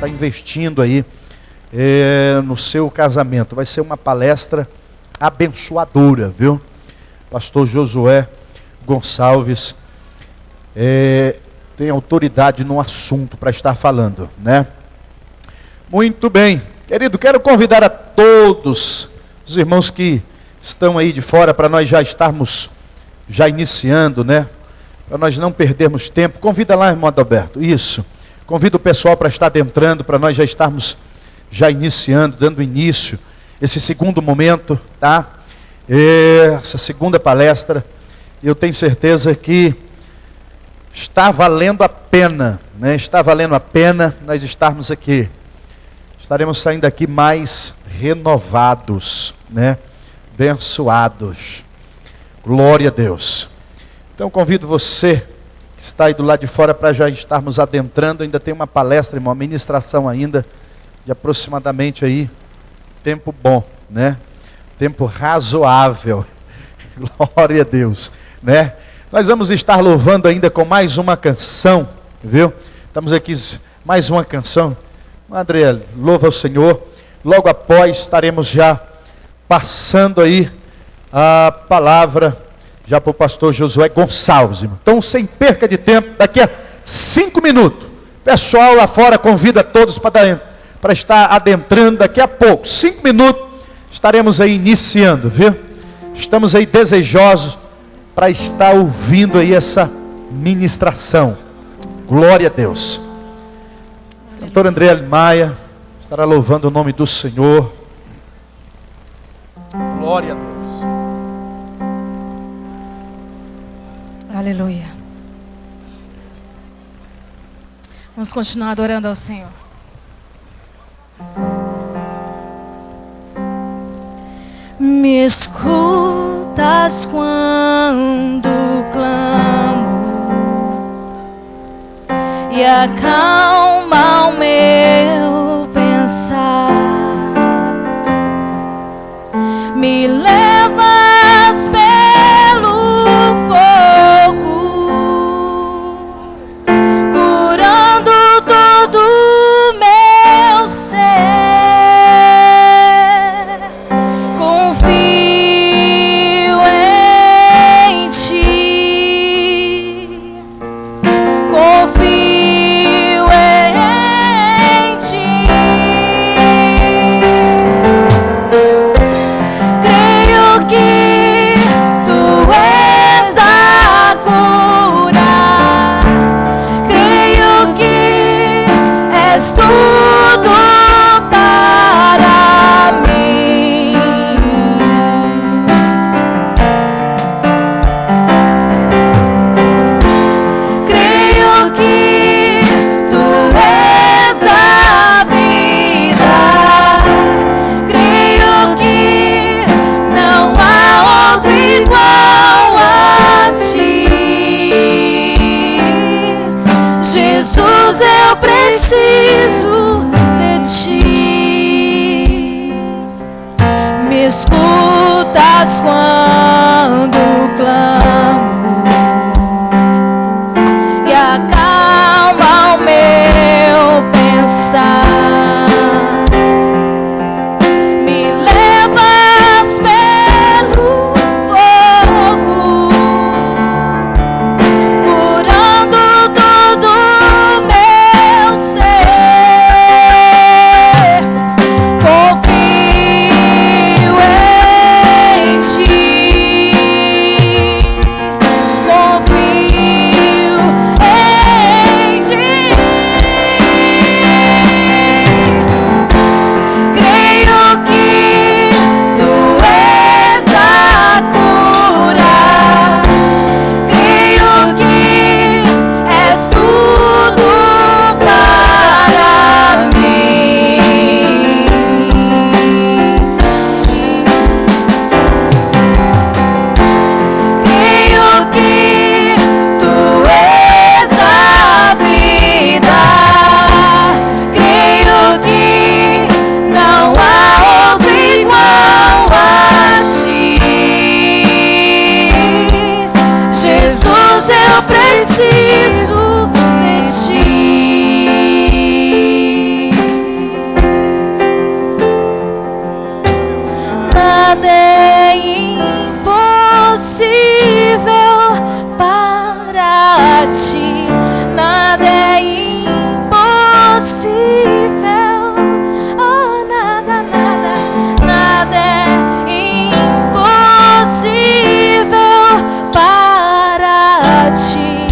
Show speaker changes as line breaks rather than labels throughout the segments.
está investindo aí no seu casamento. Vai ser uma palestra abençoadora, viu? Pastor Josué Gonçalves tem autoridade no assunto para estar falando, né? Muito bem, querido, quero convidar a todos os irmãos que estão aí de fora, para nós já estarmos iniciando, né? Para nós não perdermos tempo. Convida lá, irmão Adalberto, isso. Convida o pessoal para estar adentrando, para nós já estarmos iniciando, dando início, esse segundo momento, tá? Essa segunda palestra, eu tenho certeza que está valendo a pena, né? Está valendo a pena nós estarmos aqui. Estaremos saindo daqui mais renovados, né? Abençoados. Glória a Deus. Então convido você que está aí do lado de fora para já estarmos adentrando. Ainda tem uma palestra, uma ministração ainda de aproximadamente aí tempo bom, né? Tempo razoável. Glória a Deus, né? Nós vamos estar louvando ainda com mais uma canção, viu? Estamos aqui, mais uma canção. André, louva o Senhor. Logo após estaremos já passando aí a palavra já para o pastor Josué Gonçalves. Então, sem perca de tempo, daqui a 5 minutos, pessoal lá fora convida todos para estar adentrando. Daqui a pouco, 5 minutos, estaremos aí iniciando, viu? Estamos aí desejosos para estar ouvindo aí essa ministração. Glória a Deus. Cantor André Maia estará louvando o nome do Senhor. Glória a Deus.
Aleluia. Vamos continuar adorando ao Senhor. Me escutas quando clamo e acalma o meu pensar. Me levas pelo fogo, curando todo o meu ser. Confio em ti, confio em ti. Creio que tu és a cura, creio que és tudo para mim. Creio que tu és a vida, creio que não há outro igual a ti. Jesus, eu preciso de ti. Me escutas quando clamo e acalma o meu pensar. Me levas pelo fogo, curando todo o meu ser. Confio em ti, confio em ti. nada é impossível para ti, nada é impossível. Oh, nada, nada, nada é impossível para ti.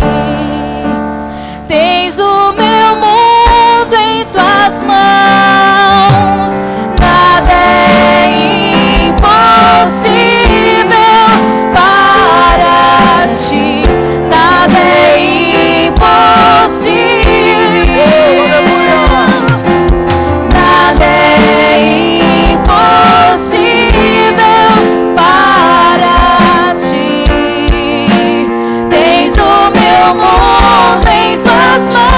Tens o meu mundo em tuas mãos, nada é impossível para ti, nada é impossível, nada é impossível para ti. Tens o meu mundo em tuas mãos,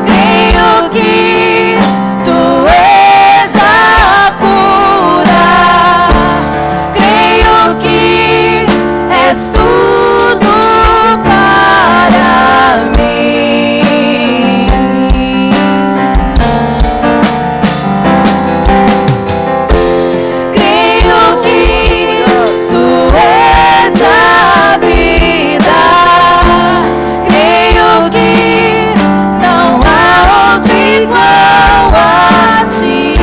creio que tu és a cura, creio que és tudo para mim. Creio que tu és a vida, creio que não há outro igual a ti.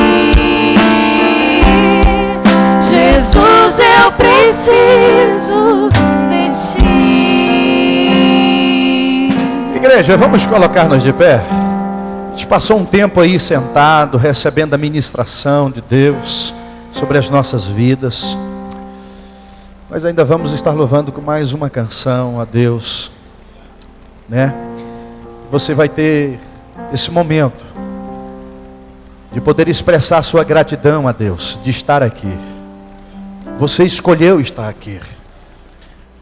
Jesus, eu preciso de ti.
Igreja, vamos colocar-nos de pé. A gente passou um tempo aí sentado, recebendo a ministração de Deus sobre as nossas vidas. Mas ainda vamos estar louvando com mais uma canção a Deus, né? Você vai ter esse momento de poder expressar sua gratidão a Deus, de estar aqui. Você escolheu estar aqui.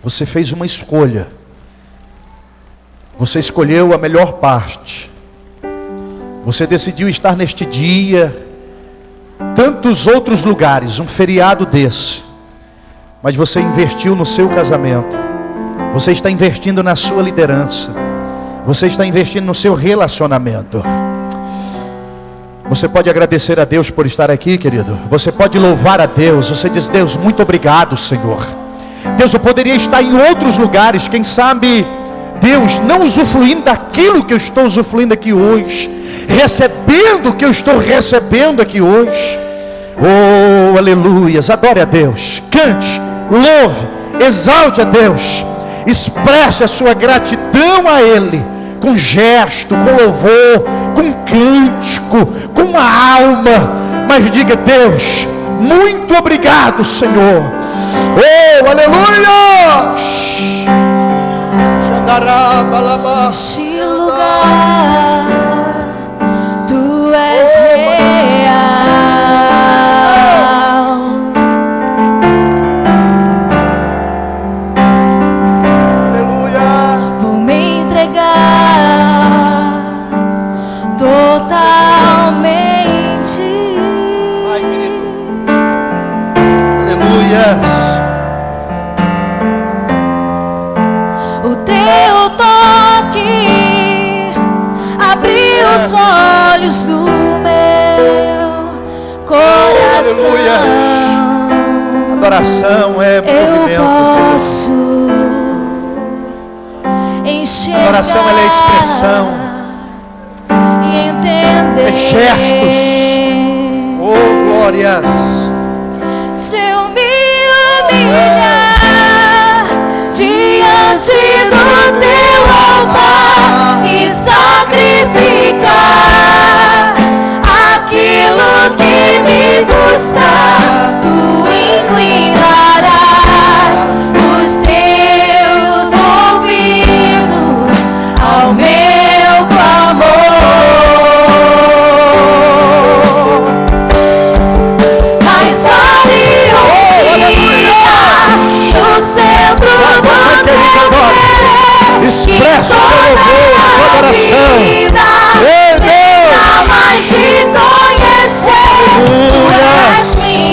Você fez uma escolha. Você escolheu a melhor parte. Você decidiu estar neste dia, tantos outros lugares, um feriado desse. Mas você investiu no seu casamento. Você está investindo na sua liderança. Você está investindo no seu relacionamento. Você pode agradecer a Deus por estar aqui, querido. Você pode louvar a Deus. Você diz: Deus, muito obrigado, Senhor. Deus, eu poderia estar em outros lugares, quem sabe, Deus, não usufruindo daquilo que eu estou usufruindo aqui hoje, recebendo o que eu estou recebendo aqui hoje. Oh, aleluias, adore a Deus, cante, louve, exalte a Deus, expresse a sua gratidão a Ele, com gesto, com louvor, com cântico, com a alma, mas diga: Deus, muito obrigado, Senhor. Oh, aleluia!
Neste lugar, tu és real.
Aleluia!
Vou me entregar totalmente.
Ai, querido. Aleluias!
O teu toque abriu os olhos do meu coração.
Adoração é
Eu
movimento.
posso enxergar
Adoração, ela é expressão,
e entender
é gestos. Oh, glórias!
Se eu me humilhar diante do teu altar e sacrificar aquilo que me custa, tu inclinarás os teus ouvidos ao meu clamor. Mas vale um dia no centro do teu querer,
Expressa o teu louvor, a tua adoração.
Deus, mais te conhecer. Tu és minha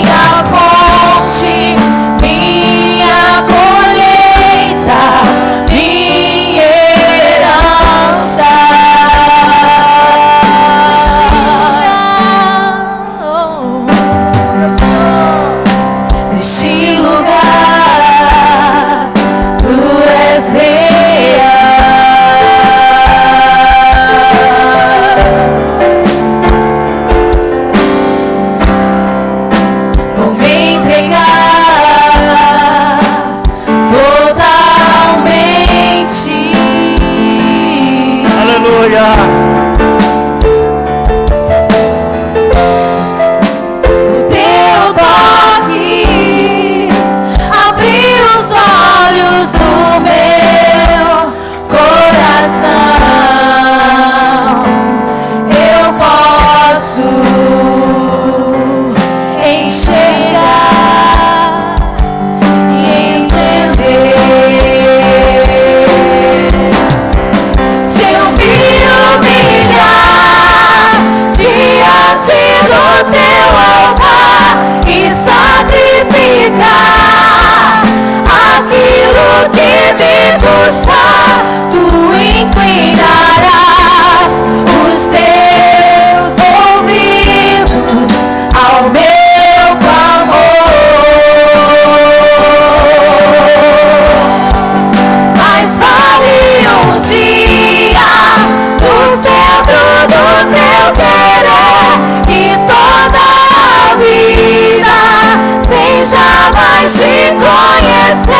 mais te conhecer.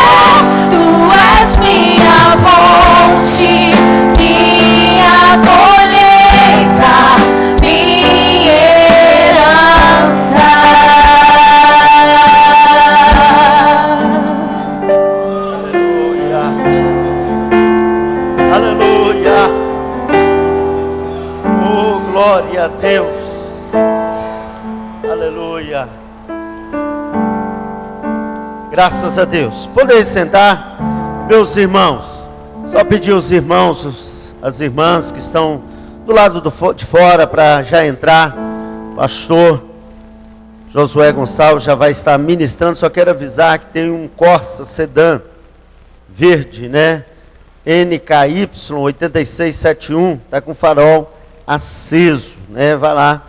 Tu és minha fonte, minha colheita, minha herança.
Aleluia. Oh, glória a Deus. Aleluia. Graças a Deus. Podeis sentar, meus irmãos. Só pedir aos irmãos, as irmãs que estão do lado de fora para já entrar. Pastor Josué Gonçalves já vai estar ministrando. Só quero avisar que tem um Corsa sedã verde, né? NKY 8671, está com o farol aceso, né? Vai lá,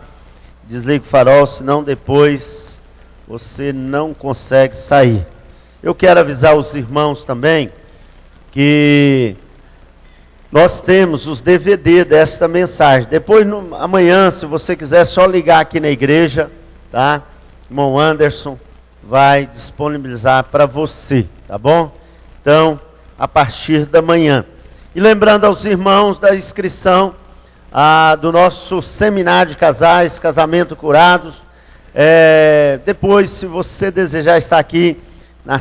desliga o farol, senão depois você não consegue sair. Eu quero avisar os irmãos também que nós temos os DVD desta mensagem. Depois, amanhã, se você quiser, só ligar aqui na igreja, tá? Irmão Anderson vai disponibilizar para você, tá bom? Então, a partir da manhã. E lembrando aos irmãos da inscrição do nosso seminário de casais, Casamento Curados. Depois, se você desejar estar aqui na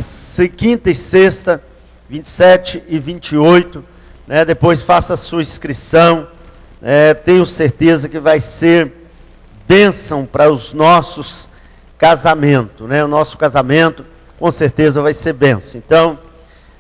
quinta e sexta, 27 e 28, né, depois faça a sua inscrição. Tenho certeza que vai ser bênção para os nossos casamentos, né? O nosso casamento com certeza vai ser bênção. Então,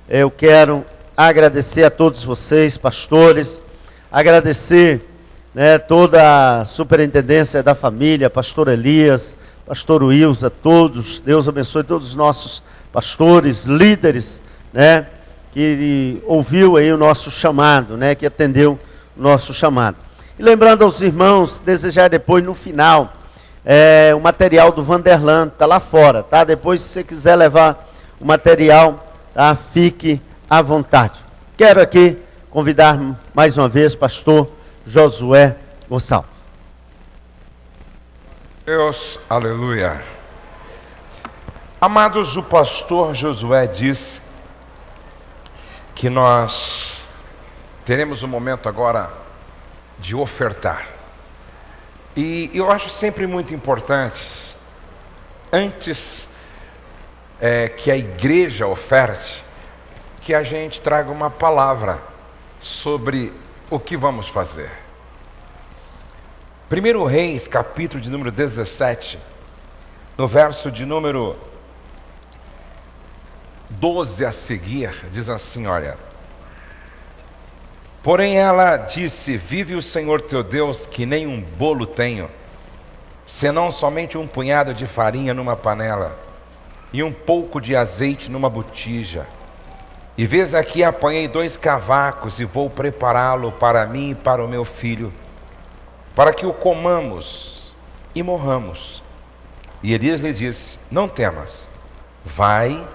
eu quero agradecer a todos vocês, pastores, agradecer, né, toda a superintendência da família, pastor Elias, pastor Wilson, a todos. Deus abençoe todos os nossos pastores, líderes, né, que ouviu aí o nosso chamado, né, que atendeu o nosso chamado. E lembrando aos irmãos, desejar depois no final, o material do Vanderlan, está lá fora, tá? Depois, se você quiser levar o material, tá? Fique à vontade. Quero aqui convidar mais uma vez pastor Josué Gonçalves.
Deus, aleluia. Amados, o pastor Josué disse que nós teremos um momento agora de ofertar. E eu acho sempre muito importante, antes que a igreja oferte, que a gente traga uma palavra sobre o que vamos fazer. 1 Reis, capítulo de número 17, no verso de número 12 a seguir, diz assim, olha: porém ela disse, vive o Senhor teu Deus, que nem um bolo tenho, senão somente um punhado de farinha numa panela, e um pouco de azeite numa botija. E vês aqui, apanhei 2 cavacos, e vou prepará-lo para mim e para o meu filho, para que o comamos e morramos. E Elias lhe disse, não temas, vai,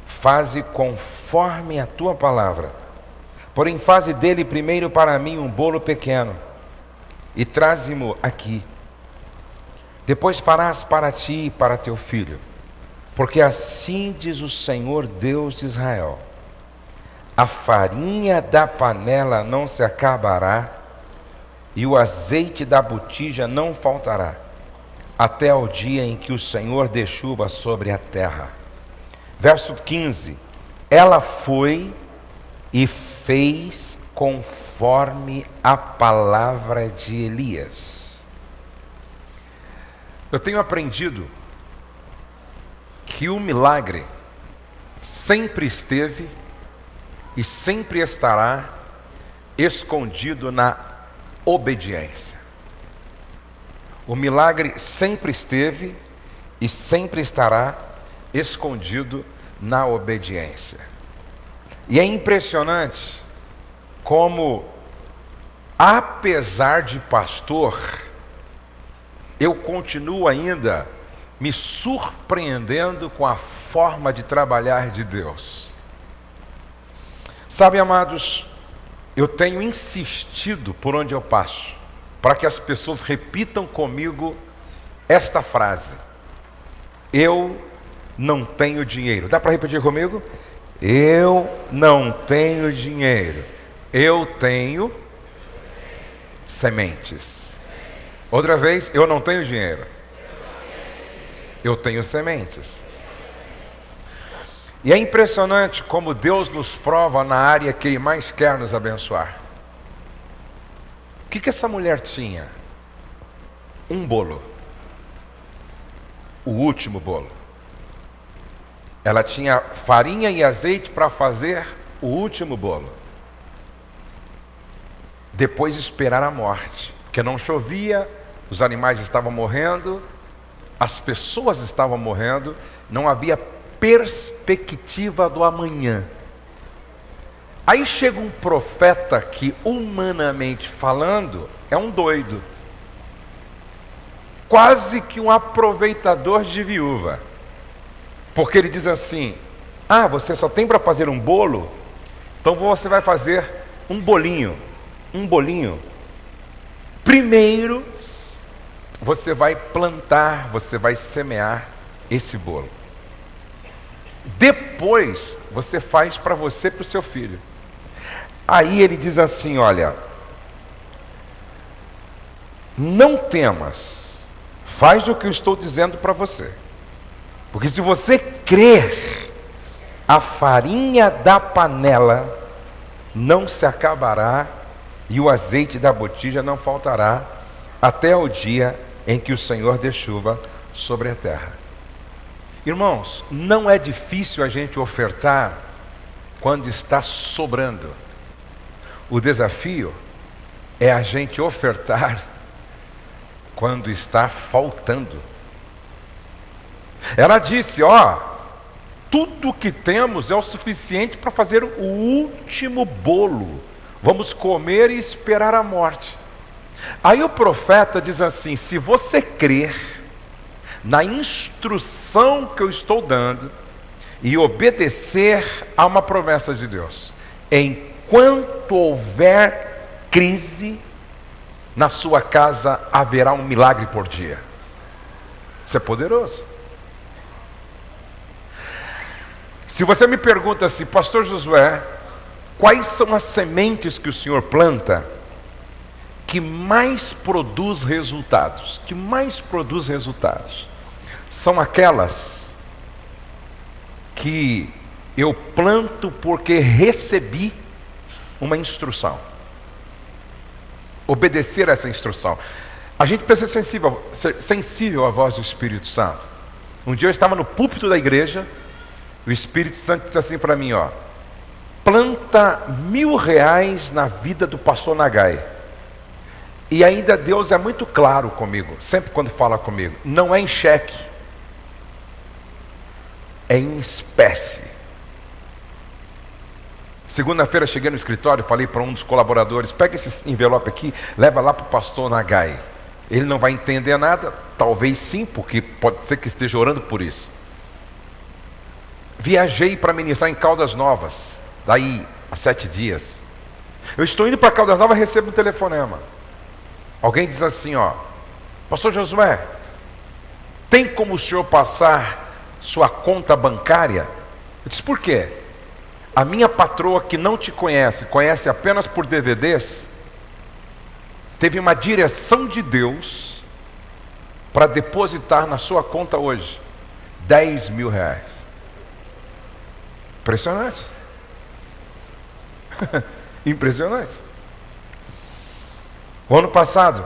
faze conforme a tua palavra, porém faze dele primeiro para mim um bolo pequeno, e traze-mo aqui. Depois farás para ti e para teu filho, porque assim diz o Senhor Deus de Israel, a farinha da panela não se acabará, e o azeite da botija não faltará, até o dia em que o Senhor dê chuva sobre a terra. Verso 15, ela foi e fez conforme a palavra de Elias. Eu tenho aprendido que o milagre sempre esteve e sempre estará escondido na obediência. O milagre sempre esteve e sempre estará escondido na obediência. E é impressionante como, apesar de pastor, eu continuo ainda me surpreendendo com a forma de trabalhar de Deus. Sabe, amados, eu tenho insistido por onde eu passo, para que as pessoas repitam comigo esta frase: eu não tenho dinheiro. Dá para repetir comigo? Eu não tenho dinheiro. Eu tenho sementes. Outra vez, eu não tenho dinheiro. Eu tenho sementes. E é impressionante como Deus nos prova na área que Ele mais quer nos abençoar. O que essa mulher tinha? Um bolo. O último bolo. Ela tinha farinha e azeite para fazer o último bolo. Depois esperar a morte. Porque não chovia, os animais estavam morrendo, as pessoas estavam morrendo, não havia perspectiva do amanhã. Aí chega um profeta que, humanamente falando, é um doido. Quase que um aproveitador de viúva. Porque ele diz assim: ah, você só tem para fazer um bolo? Então você vai fazer um bolinho. Um bolinho. Primeiro, você vai plantar, você vai semear esse bolo. Depois, você faz para você e para o seu filho. Aí ele diz assim: olha, não temas, faz o que eu estou dizendo para você. Porque se você crer, a farinha da panela não se acabará e o azeite da botija não faltará até o dia em que o Senhor dê chuva sobre a terra. Irmãos, não é difícil a gente ofertar quando está sobrando. O desafio é a gente ofertar quando está faltando. Ela disse: ó, tudo que temos é o suficiente para fazer o último bolo. Vamos comer e esperar a morte. Aí o profeta diz assim: se você crer na instrução que eu estou dando e obedecer a uma promessa de Deus, enquanto houver crise, na sua casa haverá um milagre por dia. Isso é poderoso. Se você me pergunta assim: pastor Josué, quais são as sementes que o senhor planta que mais produz resultados? Que mais produz resultados? São aquelas que eu planto porque recebi uma instrução. Obedecer a essa instrução. A gente precisa ser sensível à voz do Espírito Santo. Um dia eu estava no púlpito da igreja, o Espírito Santo disse assim para mim: ó, planta R$1.000 na vida do pastor Nagai. E ainda Deus é muito claro comigo, sempre quando fala comigo, não é em cheque, é em espécie. Segunda-feira cheguei no escritório e falei para um dos colaboradores: pega esse envelope aqui, leva lá para o pastor Nagai. Ele não vai entender nada, talvez sim, porque pode ser que esteja orando por isso. Viajei para ministrar em Caldas Novas, daí a 7 dias. Eu estou indo para Caldas Novas e recebo um telefonema. Alguém diz assim: ó, pastor Josué, tem como o senhor passar sua conta bancária? Eu disse: por quê? A minha patroa, que não te conhece, conhece apenas por DVDs, teve uma direção de Deus para depositar na sua conta hoje R$10.000. Impressionante. Impressionante. O ano passado,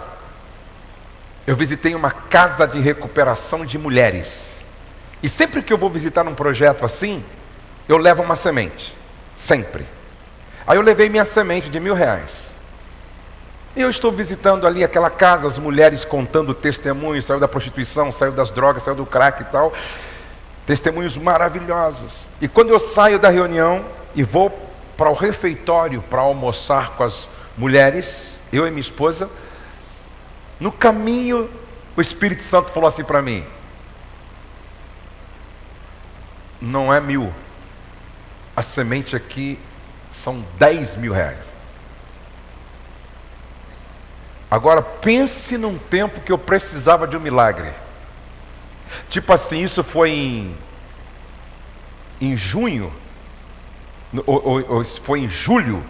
eu visitei uma casa de recuperação de mulheres. E sempre que eu vou visitar um projeto assim, eu levo uma semente. Sempre. Aí eu levei minha semente de R$1.000. E eu estou visitando ali aquela casa, as mulheres contando testemunhos, saiu da prostituição, saiu das drogas, saiu do crack e tal. Testemunhos maravilhosos. E quando eu saio da reunião e vou para o refeitório para almoçar com as mulheres, eu e minha esposa, no caminho o Espírito Santo falou assim para mim: não é 1.000, a semente aqui são R$10.000. Agora pense num tempo que eu precisava de um milagre. Tipo assim, isso foi em em junho, ou foi em julho,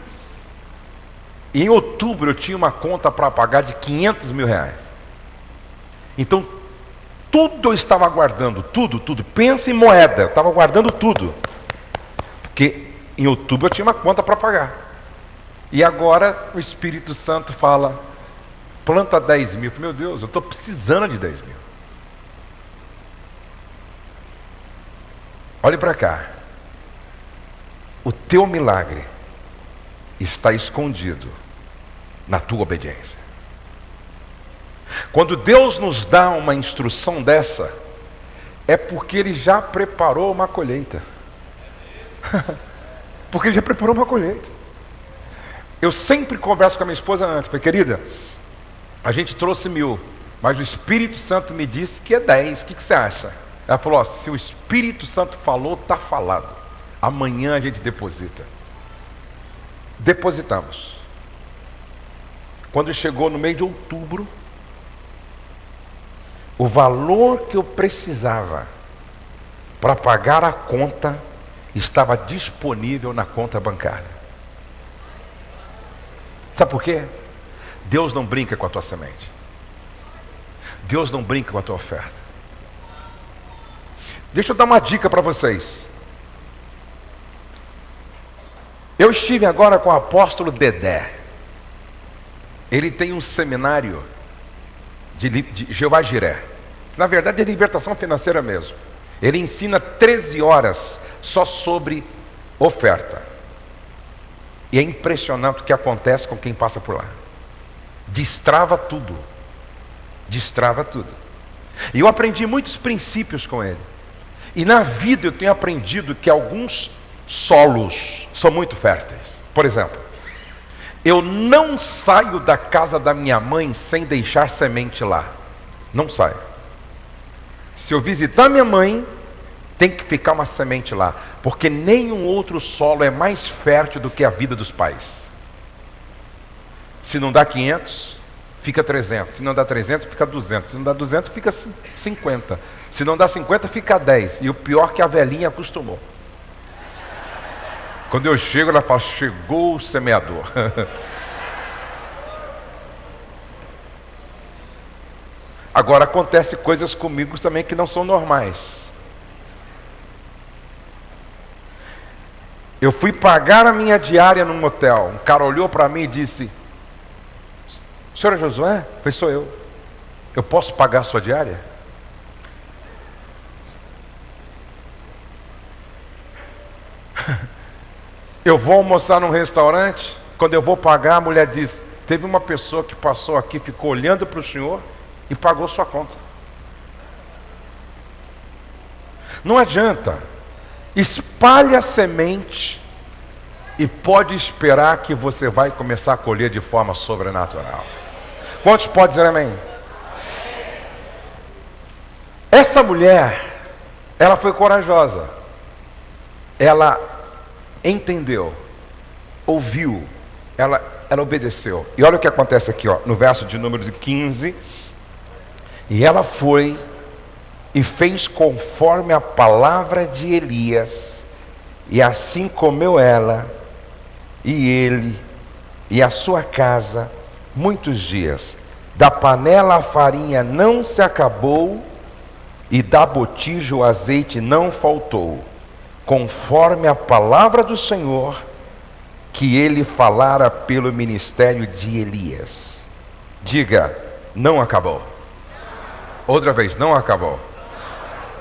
e em outubro eu tinha uma conta para pagar de 500 mil reais. Então, tudo eu estava guardando, tudo. Pensa em moeda, eu estava guardando tudo. Porque em outubro eu tinha uma conta para pagar. E agora o Espírito Santo fala, planta 10 mil. Meu Deus, eu estou precisando de 10 mil. Olhe para cá. O teu milagre está escondido na tua obediência. Quando Deus nos dá uma instrução dessa, é porque Ele já preparou uma colheita. Porque Ele já preparou uma colheita. Eu sempre converso com a minha esposa antes, falei, querida, a gente trouxe 1000, mas o Espírito Santo me disse que é 10, o que você acha? Ela falou, se o Espírito Santo falou, está falado. Amanhã a gente deposita. Depositamos. Quando chegou no mês de outubro, o valor que eu precisava para pagar a conta estava disponível na conta bancária. Sabe por quê? Deus não brinca com a tua semente. Deus não brinca com a tua oferta. Deixa eu dar uma dica para vocês. Eu estive agora com o apóstolo Dedé. Ele tem um seminário de Jeová Jiré. Na verdade é libertação financeira mesmo. Ele ensina 13 horas só sobre oferta. E é impressionante o que acontece com quem passa por lá. Destrava tudo. Destrava tudo. E eu aprendi muitos princípios com ele. E na vida eu tenho aprendido que alguns solos são muito férteis. Por exemplo, eu não saio da casa da minha mãe sem deixar semente lá. Não saio. Se eu visitar minha mãe, tem que ficar uma semente lá. Porque nenhum outro solo é mais fértil do que a vida dos pais. Se não dá 500, fica 300. Se não dá 300, fica 200. Se não dá 200, fica 50. Se não dá 50, fica 10. E o pior que a velhinha acostumou. Quando eu chego, ela fala, chegou o semeador. Agora acontece coisas comigo também que não são normais. Eu fui pagar a minha diária num motel. Um cara olhou para mim e disse, senhor Josué? Eu falei, sou eu. Eu posso pagar a sua diária? Eu vou almoçar num restaurante, quando eu vou pagar, a mulher diz, teve uma pessoa que passou aqui, ficou olhando para o senhor e pagou sua conta. Não adianta. Espalhe a semente e pode esperar que você vai começar a colher de forma sobrenatural. Quantos podem dizer amém? Essa mulher, ela foi corajosa. Ela entendeu, ouviu, ela obedeceu. E olha o que acontece aqui, ó, no verso de número 15. E ela foi e fez conforme a palavra de Elias, e assim comeu ela, e ele, e a sua casa, muitos dias. Da panela a farinha não se acabou, e da botija o azeite não faltou, conforme a palavra do Senhor, que ele falara pelo ministério de Elias. Diga, não acabou. Outra vez, não acabou.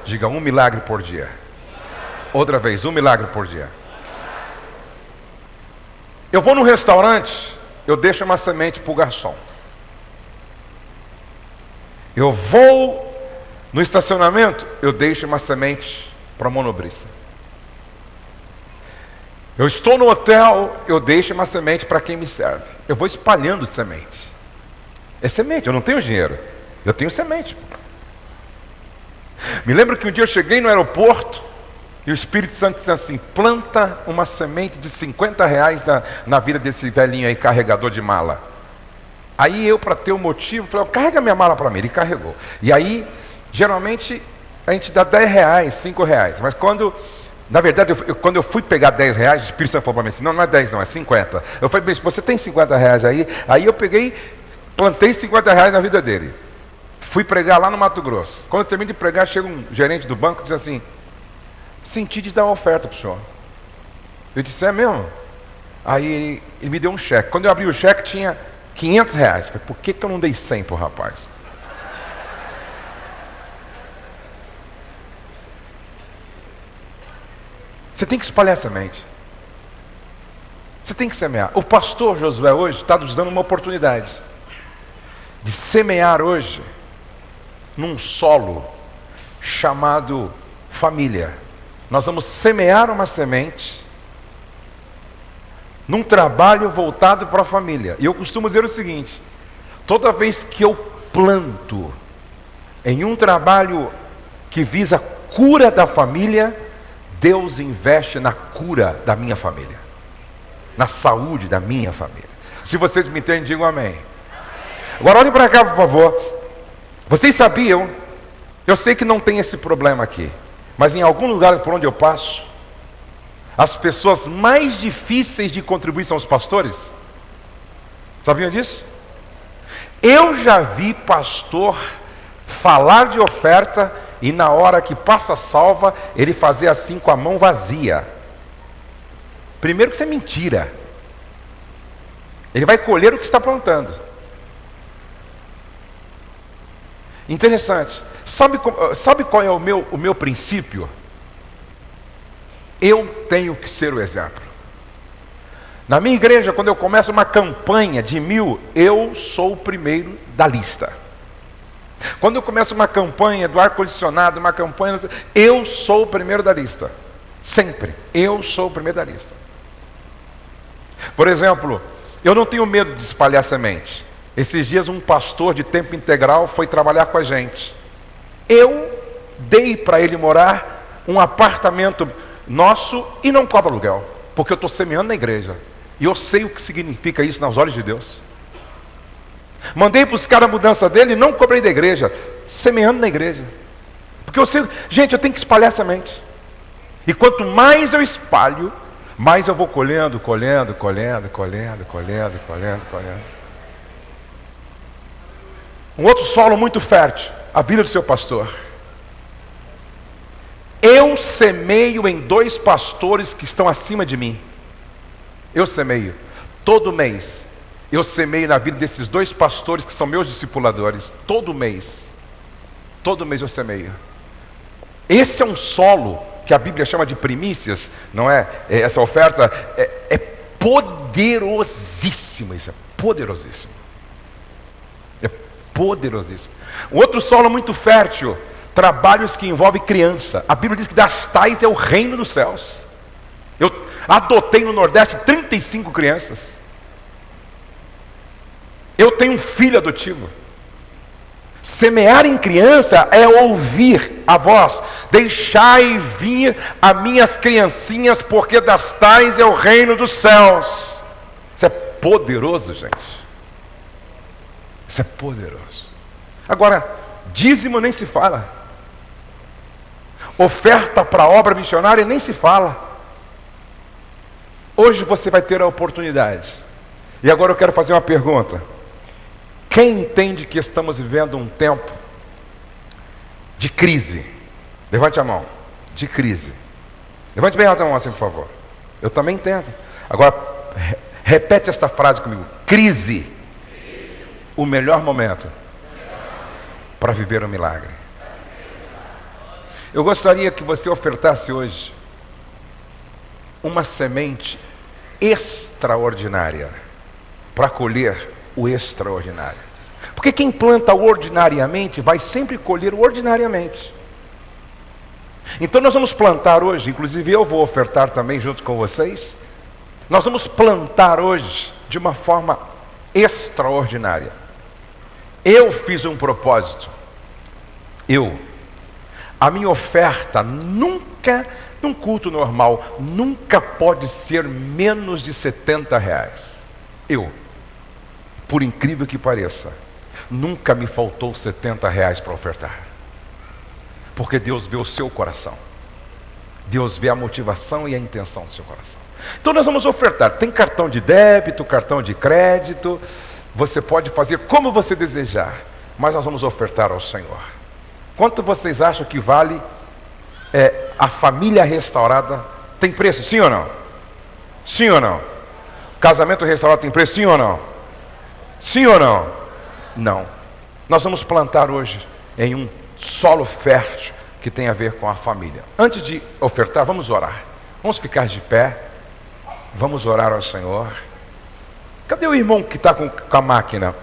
Diga, um milagre por dia. Outra vez, um milagre por dia. Eu vou num restaurante, eu deixo uma semente para o garçom. Eu vou no estacionamento, eu deixo uma semente para a monobrisa. Eu estou no hotel, eu deixo uma semente para quem me serve. Eu vou espalhando semente. É semente, eu não tenho dinheiro. Eu tenho semente. Me lembro que um dia eu cheguei no aeroporto e o Espírito Santo disse assim, planta uma semente de 50 reais na vida desse velhinho aí, carregador de mala. Aí eu, para ter um motivo, falei, carrega minha mala para mim. Ele carregou. E aí, geralmente, a gente dá 10 reais, 5 reais. Mas quando Na verdade, quando eu fui pegar 10 reais, o Espírito Santo falou para mim assim, não é 10 não, é 50. Eu falei, bem, você tem 50 reais aí? Aí eu peguei, plantei 50 reais na vida dele. Fui pregar lá no Mato Grosso. Quando eu termino de pregar, chega um gerente do banco e diz assim, senti de dar uma oferta para o senhor. Eu disse, é mesmo? Aí ele me deu um cheque. Quando eu abri o cheque, tinha 500 reais. Eu falei, por que eu não dei 100 pro rapaz? Você tem que espalhar semente. Você tem que semear. O pastor Josué hoje está nos dando uma oportunidade de semear hoje num solo chamado família. Nós vamos semear uma semente num trabalho voltado para a família. E eu costumo dizer o seguinte, toda vez que eu planto em um trabalho que visa a cura da família, Deus investe na cura da minha família, na saúde da minha família. Se vocês me entendem, digam amém. Agora olhem para cá, por favor. Vocês sabiam, eu sei que não tem esse problema aqui, mas em algum lugar por onde eu passo, as pessoas mais difíceis de contribuir são os pastores? Sabiam disso? Eu já vi pastor falar de oferta e na hora que passa a salva, ele fazer assim com a mão vazia. Primeiro que isso é mentira. Ele vai colher o que está plantando. Interessante. Sabe qual é o meu princípio? Eu tenho que ser o exemplo. Na minha igreja, quando eu começo uma campanha de 1000, eu sou o primeiro da lista. Quando eu começo uma campanha do ar-condicionado, uma campanha, eu sou o primeiro da lista. Sempre. Eu sou o primeiro da lista. Por exemplo, eu não tenho medo de espalhar semente. Esses dias um pastor de tempo integral foi trabalhar com a gente. Eu dei para ele morar um apartamento nosso e não cobro aluguel, porque eu estou semeando na igreja. E eu sei o que significa isso nos olhos de Deus. Mandei buscar a mudança dele e não cobrei da igreja, semeando na igreja. Porque eu sei, gente, eu tenho que espalhar semente. E quanto mais eu espalho, mais eu vou colhendo. Um outro solo muito fértil, a vida do seu pastor. Eu semeio em 2 pastores que estão acima de mim. Eu semeio. Todo mês, eu semeio na vida desses 2 pastores que são meus discipuladores. Todo mês eu semeio. Esse é um solo que a Bíblia chama de primícias, não é? Essa oferta é poderosíssima. Isso é poderosíssimo. É poderosíssimo. Um outro solo muito fértil, trabalhos que envolvem criança. A Bíblia diz que das tais é o reino dos céus. Eu adotei no Nordeste 35 crianças. Eu tenho um filho adotivo. Semear em criança é ouvir a voz. Deixai vir as minhas criancinhas, porque das tais é o reino dos céus. Isso é poderoso, gente. Isso é poderoso. Agora, dízimo nem se fala. Oferta para a obra missionária nem se fala. Hoje você vai ter a oportunidade. E agora eu quero fazer uma pergunta. Quem entende que estamos vivendo um tempo de crise? Levante a mão. De crise. Levante bem alta a mão assim, por favor. Eu também entendo. Agora, repete esta frase comigo. Crise. O melhor momento para viver um milagre. Eu gostaria que você ofertasse hoje uma semente extraordinária para colher o extraordinário. Porque quem planta ordinariamente vai sempre colher o ordinariamente. Então nós vamos plantar hoje, inclusive eu vou ofertar também junto com vocês. Nós vamos plantar hoje de uma forma extraordinária. Eu fiz um propósito. A minha oferta nunca, num culto normal, nunca pode ser menos de 70 reais. Por incrível que pareça, nunca me faltou 70 reais para ofertar. Porque Deus vê o seu coração. Deus vê a motivação e a intenção do seu coração. Então nós vamos ofertar. Tem cartão de débito, cartão de crédito. Você pode fazer como você desejar, mas nós vamos ofertar ao Senhor. Quanto vocês acham que vale a família restaurada? Tem preço, sim ou não? Sim ou não? Casamento restaurado tem preço, sim ou não? Sim ou não? Não. Nós vamos plantar hoje em um solo fértil que tem a ver com a família. Antes de ofertar, vamos orar. Vamos ficar de pé. Vamos orar ao Senhor. Cadê o irmão que está com a máquina?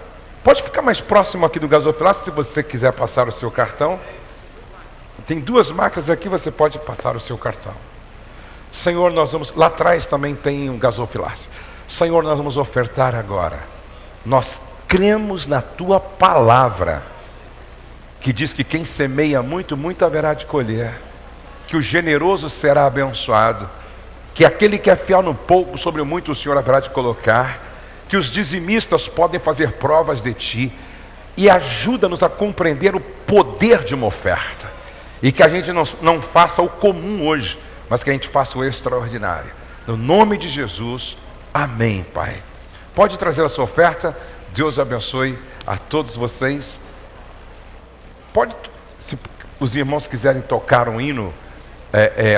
Pode ficar mais próximo aqui do gasofilácio se você quiser passar o seu cartão. Tem 2 máquinas aqui, você pode passar o seu cartão. Senhor, nós vamos... Lá atrás também tem um gasofilácio. Senhor, nós vamos ofertar agora. Nós cremos na Tua palavra, que diz que quem semeia muito, muito haverá de colher. Que o generoso será abençoado. Que aquele que é fiel no pouco, sobre o muito o Senhor haverá de colocar. Que os dizimistas podem fazer provas de Ti. E ajuda-nos a compreender o poder de uma oferta. E que a gente não faça o comum hoje, mas que a gente faça o extraordinário. No nome de Jesus, amém, Pai. Pode trazer a sua oferta. Deus abençoe a todos vocês. Pode, se os irmãos quiserem tocar um hino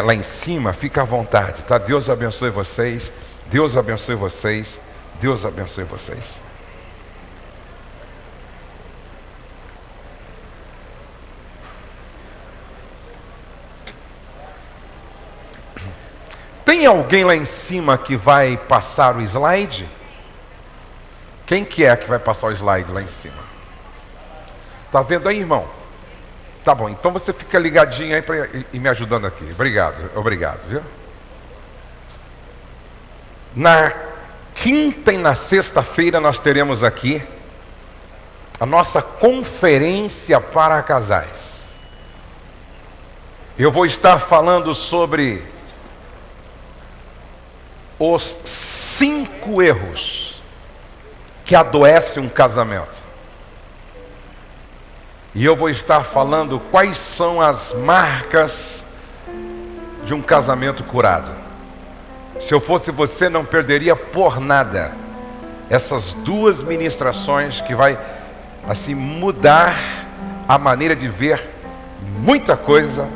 lá em cima, fica à vontade, tá? Deus abençoe vocês. Deus abençoe vocês. Deus abençoe vocês. Tem alguém lá em cima que vai passar o slide? Quem que é que vai passar o slide lá em cima? Tá vendo aí, irmão? Tá bom, então você fica ligadinho aí e me ajudando aqui. Obrigado, viu? Na quinta e na sexta-feira nós teremos aqui a nossa conferência para casais. Eu vou estar falando sobre os 5 erros que adoecem um casamento. E eu vou estar falando quais são as marcas de um casamento curado. Se eu fosse você, não perderia por nada essas 2 ministrações que vai assim mudar a maneira de ver muita coisa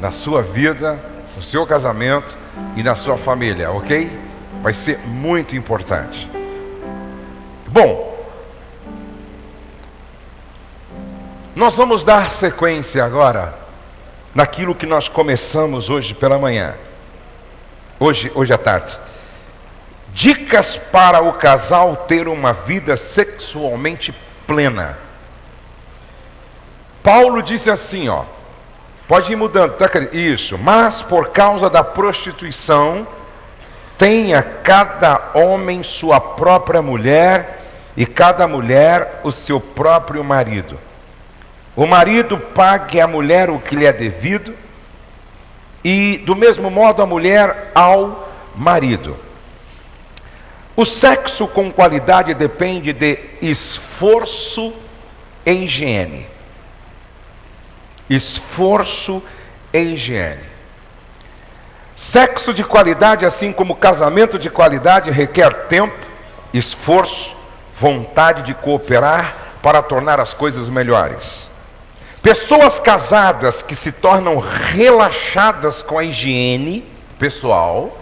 na sua vida, no seu casamento e na sua família, ok? Vai ser muito importante. Bom, nós vamos dar sequência agora naquilo que nós começamos hoje pela manhã. Hoje à tarde. Dicas para o casal ter uma vida sexualmente plena. Paulo disse assim, ó. Pode ir mudando, tá? Isso. Mas por causa da prostituição, tenha cada homem sua própria mulher e cada mulher o seu próprio marido. O marido pague à mulher o que lhe é devido e do mesmo modo a mulher ao marido. O sexo com qualidade depende de esforço e higiene. Esforço e higiene. Sexo de qualidade, assim como casamento de qualidade, requer tempo, esforço, vontade de cooperar para tornar as coisas melhores. Pessoas casadas que se tornam relaxadas com a higiene pessoal,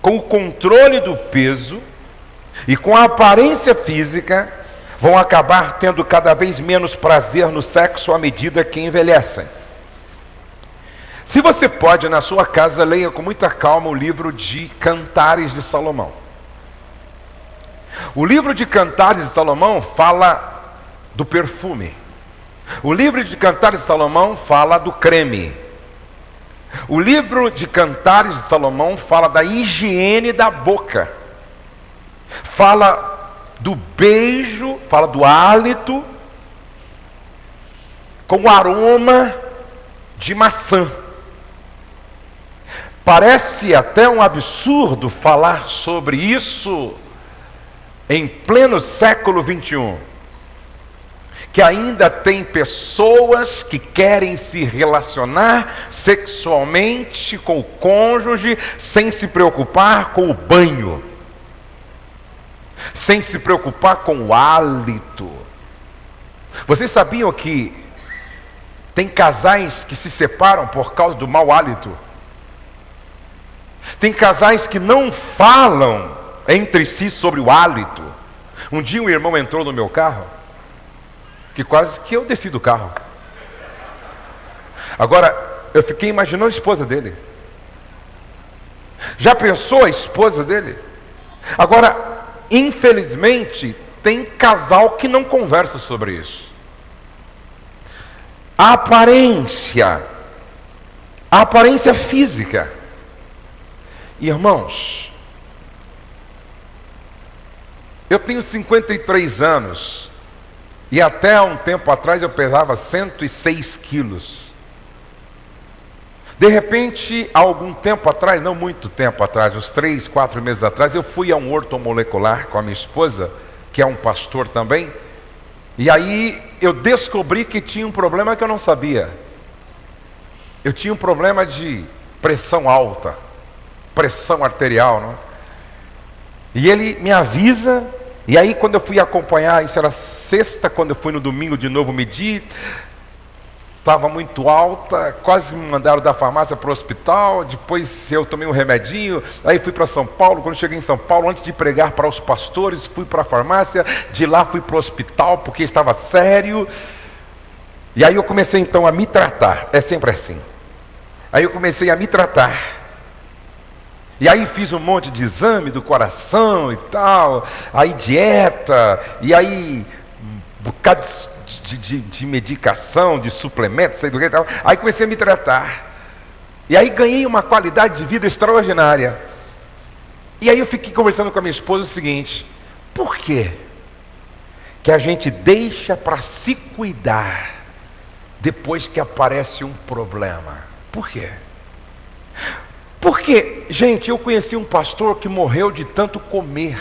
com o controle do peso e com a aparência física, vão acabar tendo cada vez menos prazer no sexo à medida que envelhecem. Se você pode, na sua casa, leia com muita calma o livro de Cantares de Salomão. O livro de Cantares de Salomão fala do perfume. O livro de Cantares de Salomão fala do creme. O livro de Cantares de Salomão fala da higiene da boca. Fala do beijo, fala do hálito com o aroma de maçã. Parece até um absurdo falar sobre isso em pleno século 21. que ainda tem pessoas que querem se relacionar sexualmente com o cônjuge sem se preocupar com o banho, sem se preocupar com o hálito. Vocês sabiam que tem casais que se separam por causa do mau hálito? Tem casais que não falam entre si sobre o hálito. Um dia um irmão entrou no meu carro, que quase que eu desci do carro. Agora, eu fiquei imaginando a esposa dele. Já pensou a esposa dele? Agora, infelizmente, tem casal que não conversa sobre isso. A aparência física. Irmãos, eu tenho 53 anos e até há um tempo atrás eu pesava 106 quilos. De repente, há algum tempo atrás, não muito tempo atrás, uns 3, 4 meses atrás, eu fui a um ortomolecular com a minha esposa, que é um pastor também, e aí eu descobri que tinha um problema que eu não sabia. Eu tinha um problema de pressão alta, pressão arterial, não é? E ele me avisa, e aí quando eu fui acompanhar, isso era sexta, quando eu fui no domingo de novo medir, estava muito alta, quase me mandaram da farmácia para o hospital. Depois eu tomei um remedinho, aí fui para São Paulo. Quando cheguei em São Paulo, antes de pregar para os pastores, fui para a farmácia, de lá fui para o hospital, porque estava sério. E aí eu comecei então a me tratar, é sempre assim. Aí eu comecei a me tratar. E aí fiz um monte de exame do coração e tal, aí dieta, e aí um bocado de medicação, de suplementos, sei do que e tal. Aí comecei a me tratar. E aí ganhei uma qualidade de vida extraordinária. E aí eu fiquei conversando com a minha esposa o seguinte: por quê que a gente deixa para se cuidar depois que aparece um problema? Por quê? Porque, gente, eu conheci um pastor que morreu de tanto comer.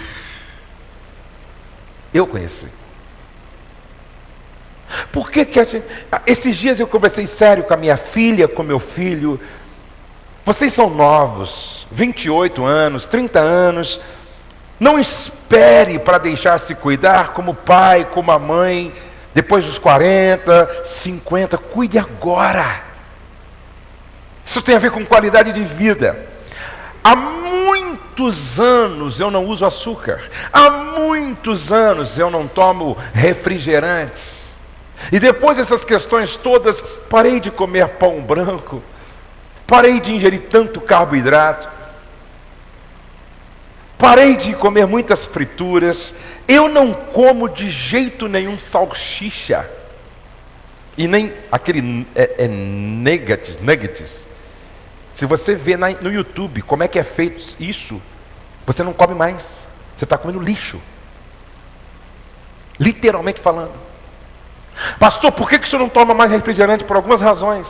Eu conheci. Por que a gente... Esses dias eu conversei sério com a minha filha, com meu filho. Vocês são novos, 28 anos, 30 anos. Não espere para deixar-se cuidar como pai, como a mãe, depois dos 40, 50. Cuide agora. Isso tem a ver com qualidade de vida. Há muitos anos eu não uso açúcar. Há muitos anos eu não tomo refrigerantes. E depois dessas questões todas, parei de comer pão branco. Parei de ingerir tanto carboidrato. Parei de comer muitas frituras. Eu não como de jeito nenhum salsicha. E nem aquele nuggets. Se você vê no YouTube como é que é feito isso, você não come mais. Você está comendo lixo. Literalmente falando. Pastor, por que você não toma mais refrigerante? Por algumas razões.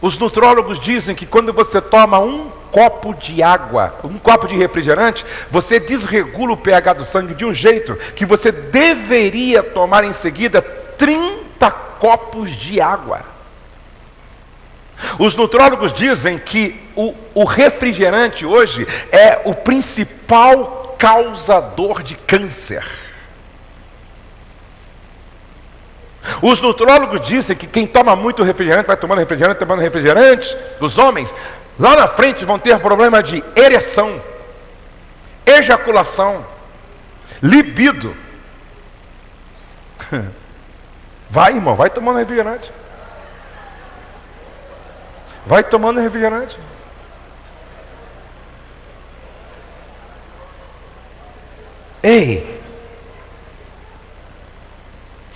Os nutrólogos dizem que quando você toma um copo de água, um copo de refrigerante, você desregula o pH do sangue de um jeito que você deveria tomar em seguida 30 copos de água. Os nutrólogos dizem que o refrigerante hoje é o principal causador de câncer. Os nutrólogos dizem que quem toma muito refrigerante, vai tomando refrigerante, os homens, lá na frente vão ter problema de ereção, ejaculação, libido. Vai, irmão, vai tomando refrigerante. Vai tomando refrigerante. Ei,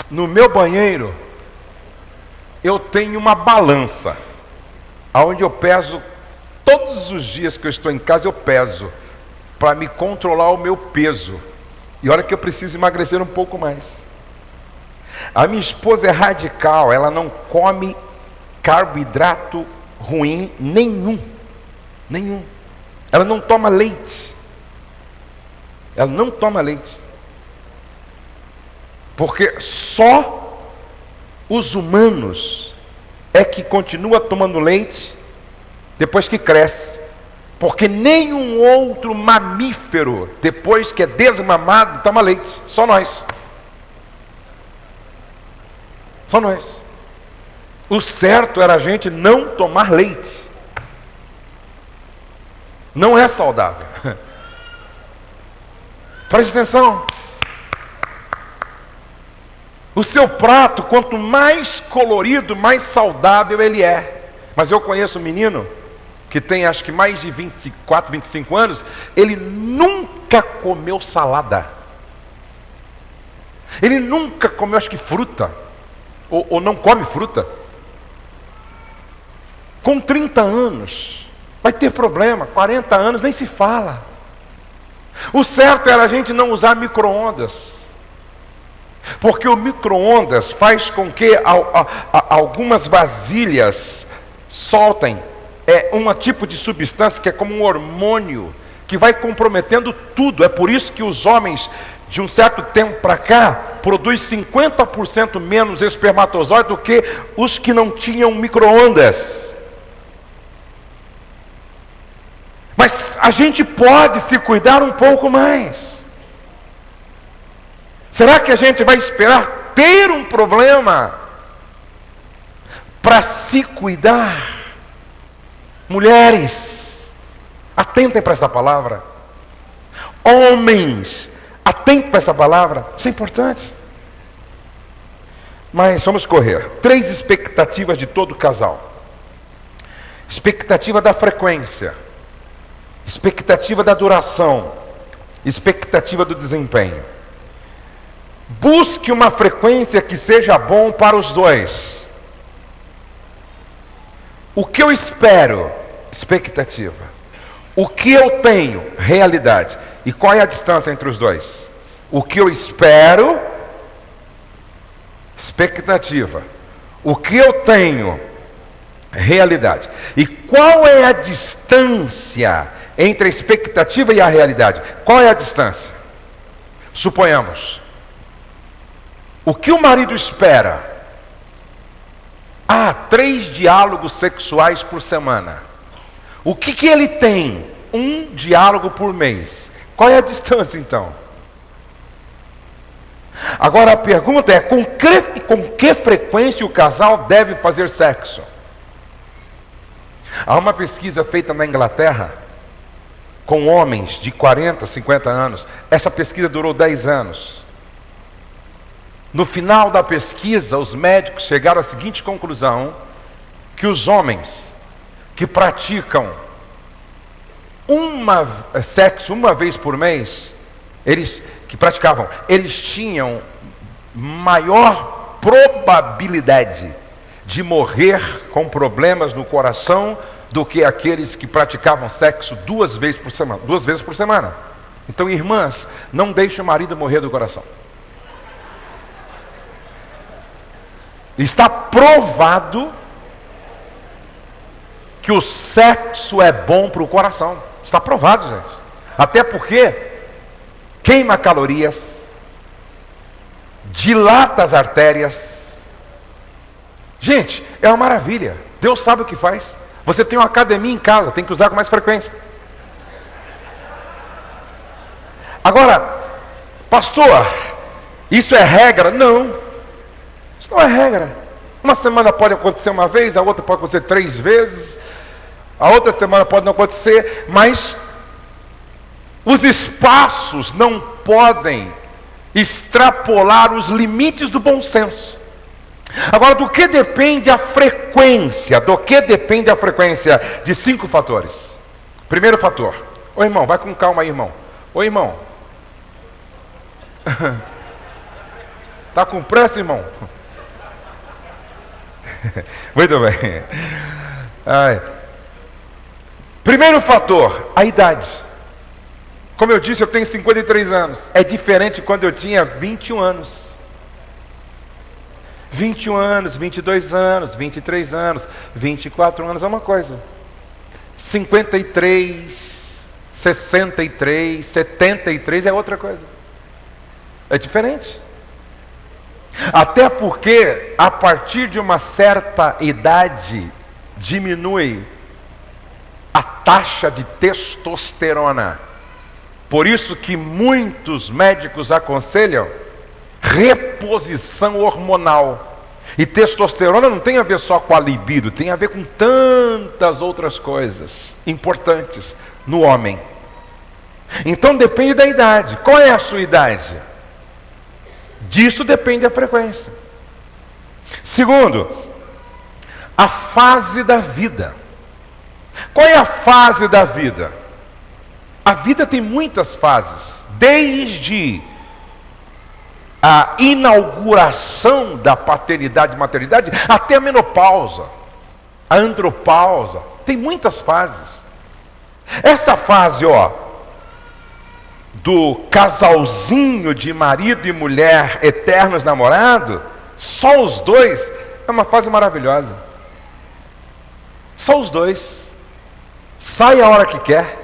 no meu banheiro eu tenho uma balança, aonde eu peso todos os dias que eu estou em casa, eu peso para me controlar o meu peso. E olha que eu preciso emagrecer um pouco mais. A minha esposa é radical, ela não come carboidrato ruim nenhum. Ela não toma leite. Porque só os humanos é que continua tomando leite depois que cresce. Porque nenhum outro mamífero, depois que é desmamado, toma leite. Só nós. Só nós. O certo era a gente não tomar leite. Não é saudável. Preste atenção. O seu prato, quanto mais colorido, mais saudável ele é. Mas eu conheço um menino que tem acho que mais de 24, 25 anos, ele nunca comeu salada. Ele nunca comeu, acho que fruta. Ou não come fruta. Com 30 anos, vai ter problema. 40 anos, nem se fala. O certo era a gente não usar micro-ondas. Porque o micro-ondas faz com que algumas vasilhas soltem um tipo de substância que é como um hormônio, que vai comprometendo tudo. É por isso que os homens, de um certo tempo para cá, produzem 50% menos espermatozoide do que os que não tinham micro-ondas. Mas a gente pode se cuidar um pouco mais. Será que a gente vai esperar ter um problema para se cuidar? Mulheres, atentem para esta palavra. Homens, atentem para esta palavra. Isso é importante. Mas vamos correr. 3 expectativas de todo casal. Expectativa da frequência. Expectativa da duração. Expectativa do desempenho. Busque uma frequência que seja bom para os dois. O que eu espero? Expectativa. O que eu tenho? Realidade. E qual é a distância entre os dois? O que eu espero? Expectativa. O que eu tenho? Realidade. E qual é a distância entre a expectativa e a realidade? Qual é a distância? Suponhamos. O que o marido espera? 3 diálogos sexuais por semana. O que ele tem? 1 diálogo por mês. Qual é a distância então? Agora a pergunta é: com que frequência o casal deve fazer sexo? Há uma pesquisa feita na Inglaterra com homens de 40, 50 anos. Essa pesquisa durou 10 anos. No final da pesquisa, os médicos chegaram à seguinte conclusão: que os homens que praticam sexo uma vez por mês, eles tinham maior probabilidade de morrer com problemas no coração do que aqueles que praticavam sexo 2 vezes por semana. 2 vezes por semana. Então, irmãs, não deixe o marido morrer do coração. Está provado que o sexo é bom para o coração. Está provado, gente. Até porque queima calorias, dilata as artérias. Gente, é uma maravilha. Deus sabe o que faz. Você tem uma academia em casa, tem que usar com mais frequência. Agora, pastor, isso é regra? Não. Isso não é regra. Uma semana pode acontecer uma vez, a outra pode acontecer 3 vezes, a outra semana pode não acontecer, mas os espaços não podem extrapolar os limites do bom senso. Agora, do que depende a frequência? Do que depende a frequência? De 5 fatores. Primeiro fator. Ô irmão, vai com calma aí, irmão. Ô irmão. Tá com pressa, irmão? Muito bem. Primeiro fator, a idade. Como eu disse, eu tenho 53 anos. É diferente quando eu tinha 21 anos. 21 anos, 22 anos, 23 anos, 24 anos é uma coisa. 53, 63, 73 é outra coisa. É diferente. Até porque, a partir de uma certa idade, diminui a taxa de testosterona. Por isso que muitos médicos aconselham reposição hormonal. E testosterona não tem a ver só com a libido, tem a ver com tantas outras coisas importantes no homem. Então depende da idade. Qual é a sua idade? Disso depende a frequência. Segundo, a fase da vida. Qual é a fase da vida? A vida tem muitas fases, desde a inauguração da paternidade e maternidade até a menopausa, a andropausa, tem muitas fases. Essa fase, do casalzinho de marido e mulher eternos namorados, só os dois, é uma fase maravilhosa. Só os dois. Sai a hora que quer,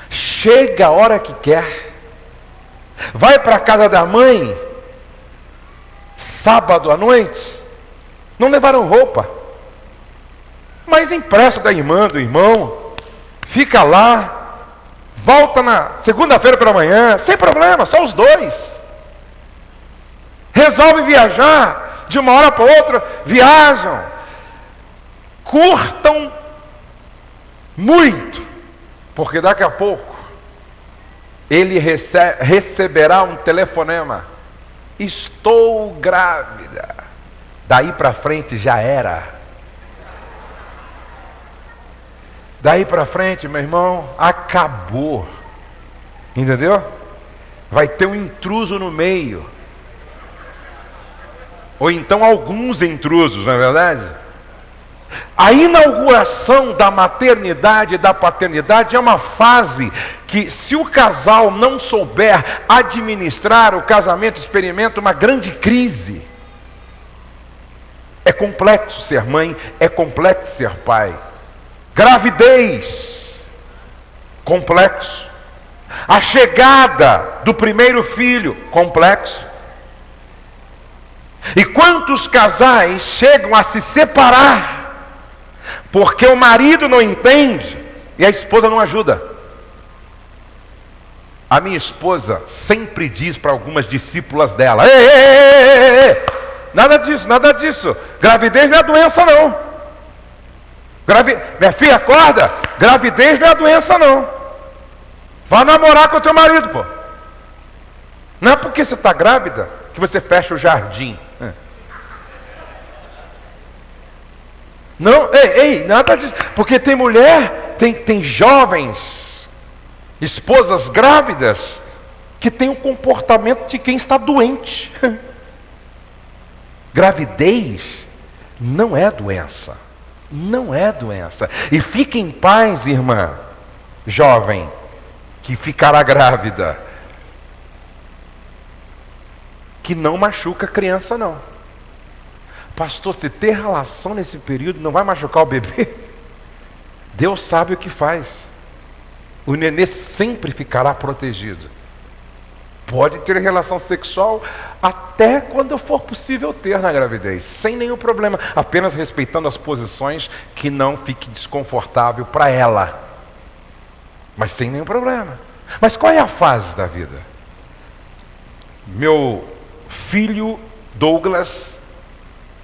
chega a hora que quer, vai para a casa da mãe, sábado à noite, não levaram roupa, mas empresta da irmã, do irmão, fica lá, volta na segunda-feira pela manhã, sem problema, só os dois. Resolve viajar, de uma hora para outra, viajam, curtam muito, porque daqui a pouco ele receberá um telefonema: estou grávida. Daí para frente já era. Daí para frente, meu irmão, acabou. Entendeu? Vai ter um intruso no meio. Ou então alguns intrusos, não é verdade? A inauguração da maternidade e da paternidade é uma fase que, se o casal não souber administrar, o casamento experimenta uma grande crise. É complexo ser mãe, é complexo ser pai. Gravidez, complexo. A chegada do primeiro filho, complexo. E quantos casais chegam a se separar porque o marido não entende e a esposa não ajuda? A minha esposa sempre diz para algumas discípulas dela: ei, nada disso, gravidez não é doença não. Minha filha, acorda, gravidez não é doença não. Vá namorar com o teu marido, pô. Não é porque você está grávida que você fecha o jardim. Não, ei, nada disso. Porque tem mulher, tem jovens, esposas grávidas, que tem o comportamento de quem está doente. Gravidez não é doença. Não é doença. E fique em paz, irmã jovem, que ficará grávida, que não machuca a criança não. Pastor, se ter relação nesse período não vai machucar o bebê? Deus sabe o que faz. O nenê sempre ficará protegido. Pode ter relação sexual até quando for possível ter na gravidez, sem nenhum problema, apenas respeitando as posições, que não fique desconfortável para ela, mas sem nenhum problema. Mas qual é a fase da vida? Meu filho Douglas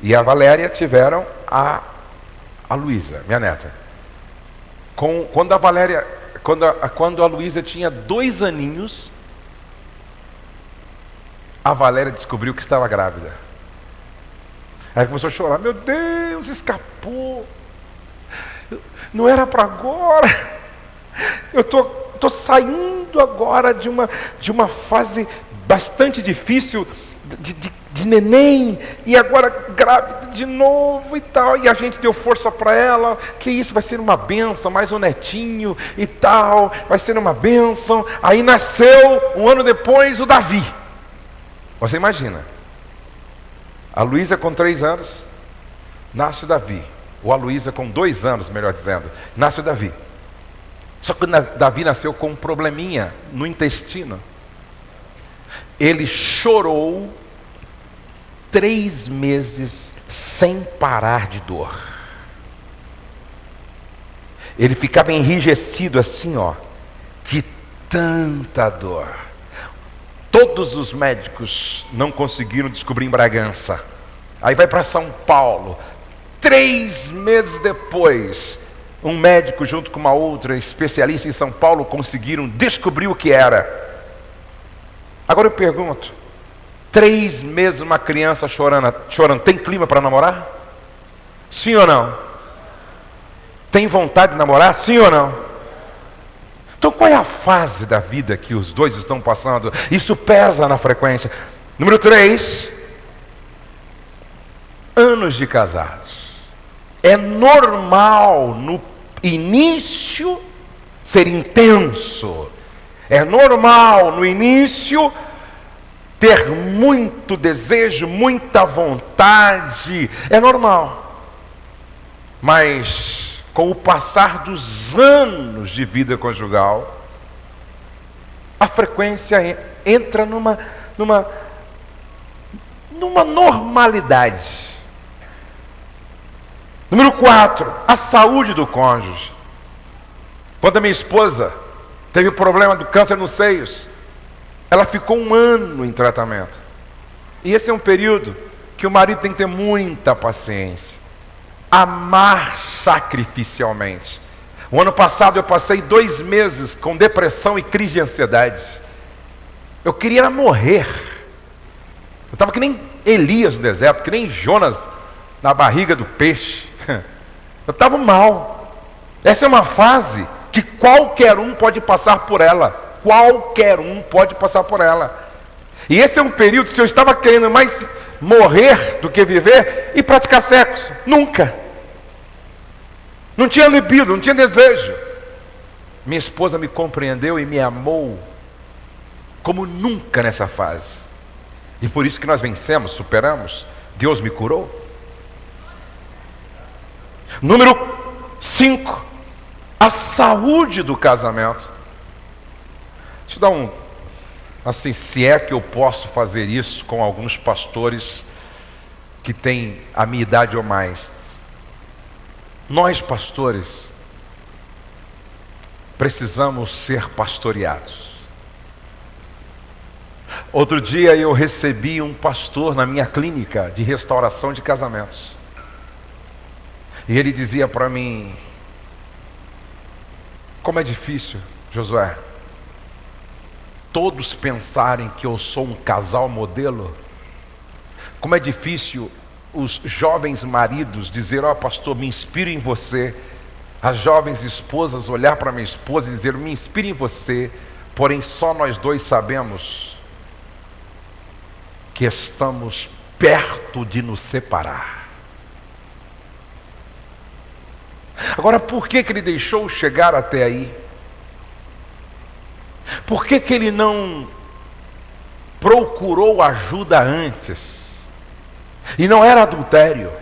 e a Valéria tiveram a Luísa, minha neta. Quando a Luísa tinha 2 aninhos, a Valéria descobriu que estava grávida. Aí começou a chorar: meu Deus, escapou, não era para agora, eu estou saindo agora de uma fase bastante difícil de neném, e agora grávida de novo e tal. E a gente deu força para ela, que isso vai ser uma bênção, mais um netinho e tal, vai ser uma bênção. Aí nasceu, um ano depois, o Davi. Você imagina, a Luísa com 3 anos, nasce o Davi. Ou a Luísa com 2 anos, melhor dizendo, nasce o Davi. Só que Davi nasceu com um probleminha no intestino. Ele chorou 3 meses sem parar de dor. Ele ficava enrijecido assim, ó, de tanta dor. Todos os médicos não conseguiram descobrir em Bragança. Aí vai para São Paulo. 3 meses depois, um médico junto com uma outra especialista em São Paulo conseguiram descobrir o que era. Agora eu pergunto, 3 meses uma criança chorando, tem clima para namorar? Sim ou não? Tem vontade de namorar? Sim ou não? Então qual é a fase da vida que os dois estão passando? Isso pesa na frequência. Número 3, anos de casados. É normal no início ser intenso. É normal no início ter muito desejo, muita vontade. É normal. Mas com o passar dos anos de vida conjugal, a frequência entra numa normalidade. Número 4, a saúde do cônjuge. Quando a minha esposa teve o problema do câncer nos seios, ela ficou 1 ano em tratamento. E esse é um período que o marido tem que ter muita paciência. Amar sacrificialmente. O ano passado eu passei 2 meses com depressão e crise de ansiedade. Eu queria morrer. Eu estava que nem Elias no deserto, que nem Jonas na barriga do peixe. Eu estava mal. Essa é uma fase que qualquer um pode passar por ela. Qualquer um pode passar por ela. E esse é um período, se eu estava querendo mais morrer do que viver, e praticar sexo. Nunca. Não tinha libido, não tinha desejo. Minha esposa me compreendeu e me amou como nunca nessa fase. E por isso que nós vencemos, superamos. Deus me curou. Número 5, a saúde do casamento. Deixa eu dar assim, se é que eu posso fazer isso com alguns pastores que têm a minha idade ou mais. Nós, pastores, precisamos ser pastoreados. Outro dia eu recebi um pastor na minha clínica de restauração de casamentos. E ele dizia para mim: como é difícil, Josué, todos pensarem que eu sou um casal modelo. Como é difícil os jovens maridos dizer: ó, pastor, me inspiro em você. As jovens esposas olhar para minha esposa e dizer: me inspiro em você. Porém só nós dois sabemos que estamos perto de nos separar. Agora, por que ele deixou chegar até aí? Por que ele não procurou ajuda antes? E não era adultério,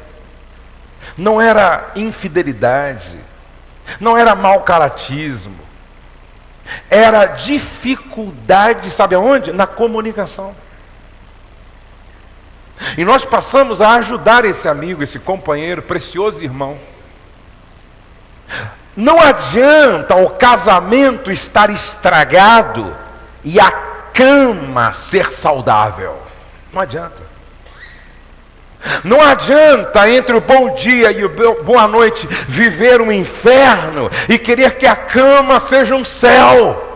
não era infidelidade, não era mau caratismo, era dificuldade, sabe aonde? Na comunicação. E nós passamos a ajudar esse amigo, esse companheiro, precioso irmão. Não adianta o casamento estar estragado e a cama ser saudável. Não adianta. Não adianta entre o bom dia e o boa noite viver um inferno e querer que a cama seja um céu.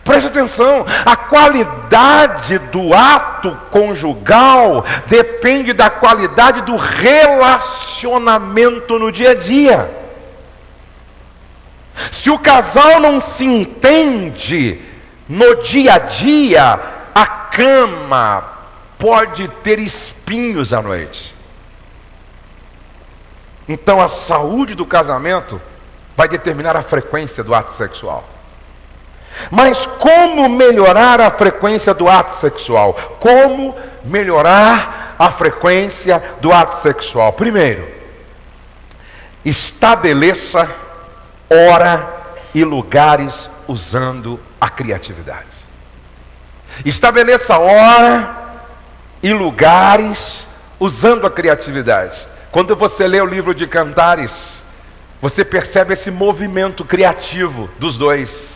Preste atenção, a qualidade do ato conjugal depende da qualidade do relacionamento no dia a dia. Se o casal não se entende no dia a dia, a cama pode ter espinhos à noite. Então a saúde do casamento vai determinar a frequência do ato sexual. Mas como melhorar a frequência do ato sexual? Como melhorar a frequência do ato sexual? Primeiro, estabeleça hora e lugares usando a criatividade. Estabeleça hora e lugares, usando a criatividade. Quando você lê o livro de Cantares, você percebe esse movimento criativo dos dois.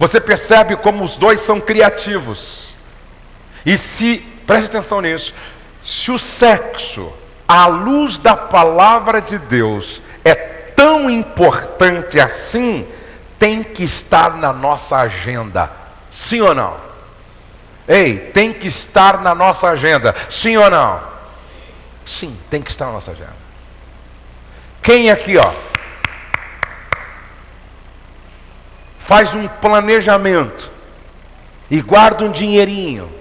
Você percebe como os dois são criativos. E preste atenção nisso, se o sexo, à luz da palavra de Deus, é tão importante assim, tem que estar na nossa agenda. Sim ou não? Ei, tem que estar na nossa agenda. Sim ou não? Sim, tem que estar na nossa agenda. Quem aqui, faz um planejamento e guarda um dinheirinho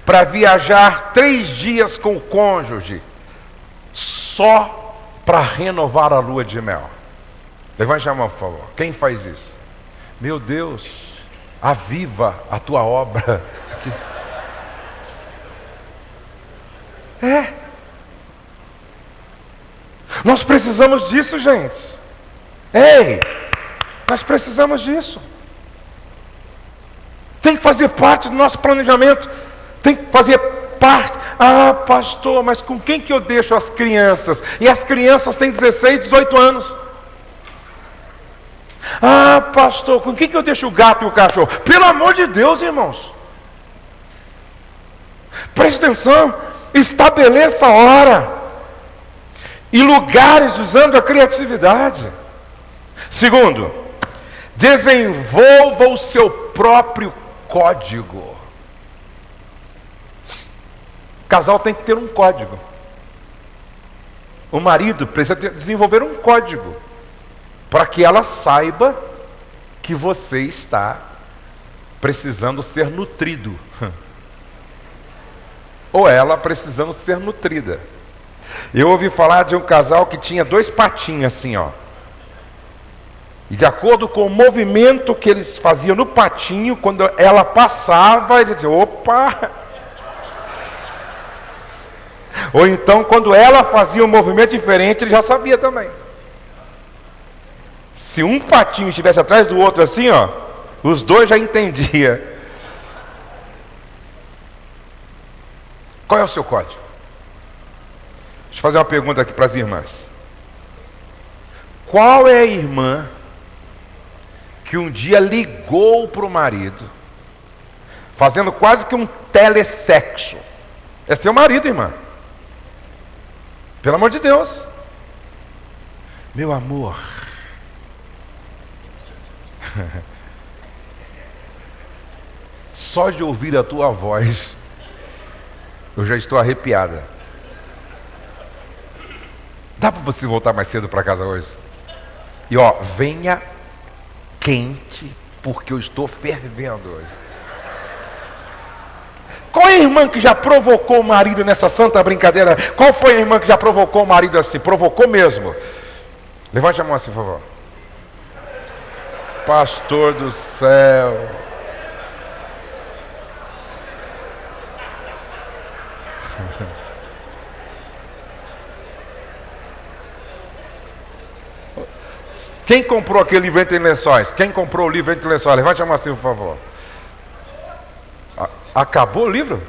para viajar 3 dias com o cônjuge, só para renovar a lua de mel? Levante a mão, por favor. Quem faz isso? Meu Deus, aviva a tua obra. Nós precisamos disso, gente. Ei, nós precisamos disso. Tem que fazer parte do nosso planejamento. Tem que fazer parte. Ah, pastor, mas com quem que eu deixo as crianças? E as crianças têm 16, 18 anos. Ah, pastor, com quem que eu deixo o gato e o cachorro? Pelo amor de Deus, irmãos. Preste atenção. Estabeleça a hora e lugares usando a criatividade. Segundo, desenvolva o seu próprio código. O casal tem que ter um código. O marido precisa desenvolver um código para que ela saiba que você está precisando ser nutrido. Ou ela precisando ser nutrida. Eu ouvi falar de um casal que tinha 2 patinhos assim, E de acordo com o movimento que eles faziam no patinho, quando ela passava, ele dizia, opa! Ou então, quando ela fazia um movimento diferente, ele já sabia também. Se um patinho estivesse atrás do outro assim, os dois já entendiam. Qual é o seu código? Deixa eu fazer uma pergunta aqui para as irmãs. Qual é a irmã que um dia ligou para o marido, fazendo quase que um telesexo? É seu marido, irmã. Pelo amor de Deus. Meu amor. Só de ouvir a tua voz, eu já estou arrepiada. Dá para você voltar mais cedo para casa hoje? E venha quente, porque eu estou fervendo hoje. Qual é a irmã que já provocou o marido nessa santa brincadeira? Qual foi a irmã que já provocou o marido assim? Provocou mesmo. Levante a mão assim, por favor. Pastor do céu. Quem comprou aquele livro Entre Lençóis? Quem comprou o livro Entre Lençóis? Levante a mão assim, por favor. Acabou o livro?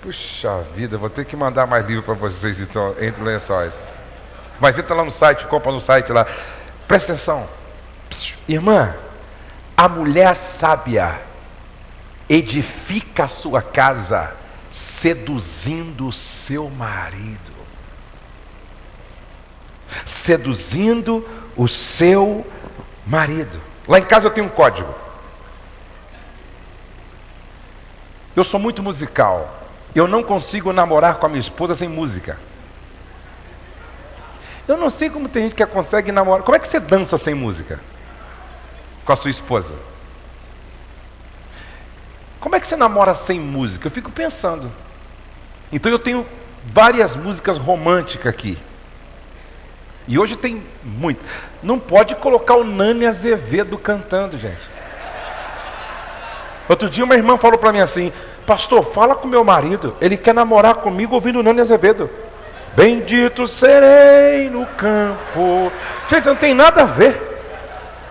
Puxa vida, vou ter que mandar mais livro para vocês, então, Entre Lençóis. Mas entra lá no site, compra no site lá. Presta atenção. Irmã, a mulher sábia edifica a sua casa seduzindo o seu marido. Seduzindo o seu marido. Lá em casa eu tenho um código. Eu sou muito musical. Eu não consigo namorar com a minha esposa sem música. Eu não sei como tem gente que consegue namorar. Como é que você dança sem música? Com a sua esposa? Como é que você namora sem música? Eu fico pensando. Então eu tenho várias músicas românticas aqui. E hoje tem muito. Não pode colocar o Nani Azevedo cantando, gente. Outro dia uma irmã falou para mim assim: pastor, fala com meu marido, ele quer namorar comigo ouvindo o Nani Azevedo. Bendito serei no campo. Gente, não tem nada a ver.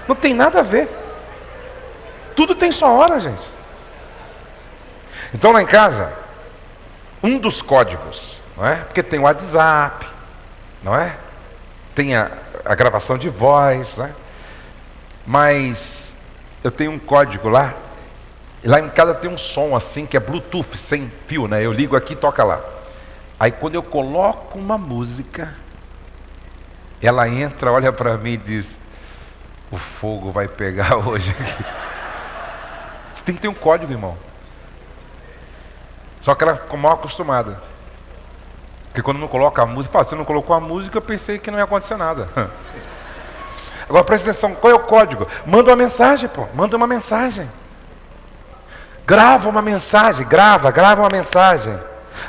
Não tem nada a ver. Tudo tem sua hora, gente. Então lá em casa, um dos códigos, não é? Porque tem o WhatsApp, não é? Tem a gravação de voz, né? Mas eu tenho um código lá. E lá em casa tem um som assim que é Bluetooth, sem fio, né? Eu ligo aqui e toca lá. Aí quando eu coloco uma música, ela entra, olha para mim e diz: o fogo vai pegar hoje aqui. Você tem que ter um código, irmão. Só que ela ficou mal acostumada. Porque quando não coloca a música, fala, você não colocou a música, eu pensei que não ia acontecer nada. Agora presta atenção, qual é o código? Manda uma mensagem, pô, manda uma mensagem. Grava uma mensagem, grava uma mensagem.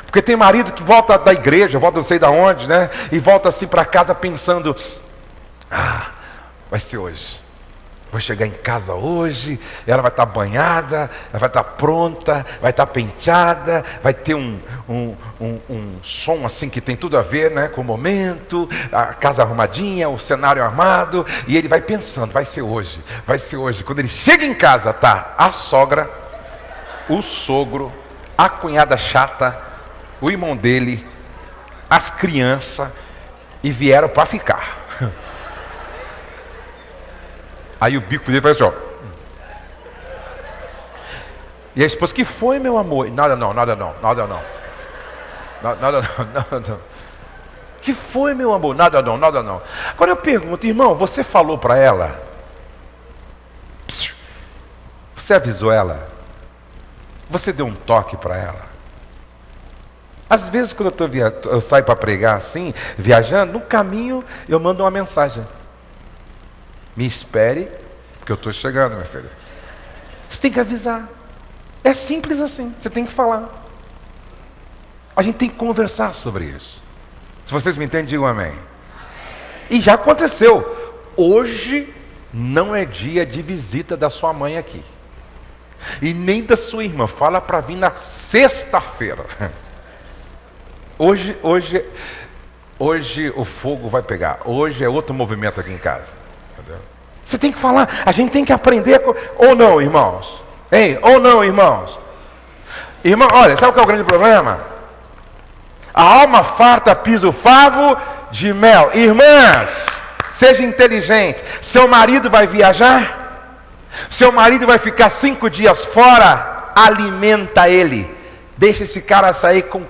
Porque tem marido que volta da igreja, volta não sei de onde, né? E volta assim para casa pensando: vai ser hoje. Vou chegar em casa hoje, ela vai estar banhada, ela vai estar pronta, vai estar penteada, vai ter um som assim que tem tudo a ver, né, com o momento, a casa arrumadinha, o cenário armado, e ele vai pensando: vai ser hoje, vai ser hoje. Quando ele chega em casa, tá a sogra, o sogro, a cunhada chata, o irmão dele, as crianças, e vieram para ficar. Aí o bico dele faz assim, ó. E a esposa: que foi, meu amor? Nada não. Que foi, meu amor? Nada não. Agora eu pergunto, irmão, você falou para ela? Você avisou ela? Você deu um toque para ela? Às vezes quando eu saio para pregar assim, viajando, no caminho eu mando uma mensagem: me espere, porque eu estou chegando, minha filha. Você tem que avisar. É simples assim, você tem que falar. A gente tem que conversar sobre isso. Se vocês me entendem, digam amém. E já aconteceu. Hoje não é dia de visita da sua mãe aqui. E nem da sua irmã. Fala para vir na sexta-feira. Hoje o fogo vai pegar. Hoje é outro movimento aqui em casa. Entendeu? Você tem que falar. A gente tem que aprender. Ou não, irmãos? Hein? Ou não, irmãos? Irmão, olha, sabe qual é o grande problema? A alma farta pisa o favo de mel. Irmãs, seja inteligente. Seu marido vai viajar? Seu marido vai ficar 5 dias fora? Alimenta ele. Deixa esse cara sair com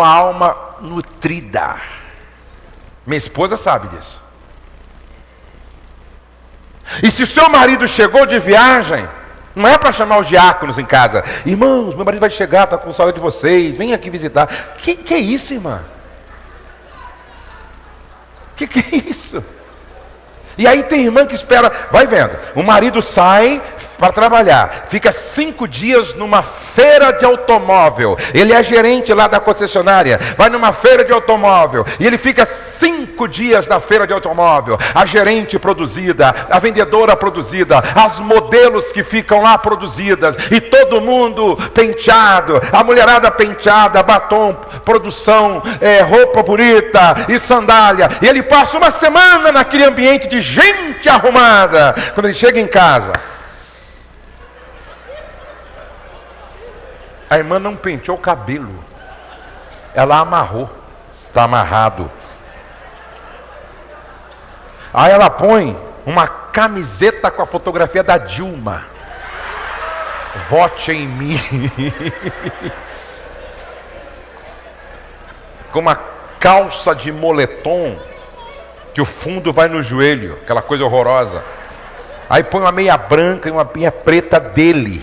a alma nutrida. Minha esposa sabe disso. E se seu marido chegou de viagem, não é para chamar os diáconos em casa: irmãos, meu marido vai chegar, está com saudade de vocês, vem aqui visitar. Que é isso, irmã? Que é isso? E aí tem irmã que espera, vai vendo, o marido sai para trabalhar, fica 5 dias numa feira de automóvel, ele é gerente lá da concessionária, vai numa feira de automóvel, e ele fica 5 dias na feira de automóvel, a gerente produzida, a vendedora produzida, as modelos que ficam lá produzidas, e todo mundo penteado, a mulherada penteada, batom, produção, roupa bonita e sandália, e ele passa uma semana naquele ambiente de gente arrumada. Quando ele chega em casa, a irmã não penteou o cabelo, ela amarrou, está amarrado. Aí ela põe uma camiseta com a fotografia da Dilma: vote em mim. Com uma calça de moletom que o fundo vai no joelho, aquela coisa horrorosa. Aí põe uma meia branca e uma meia preta dele.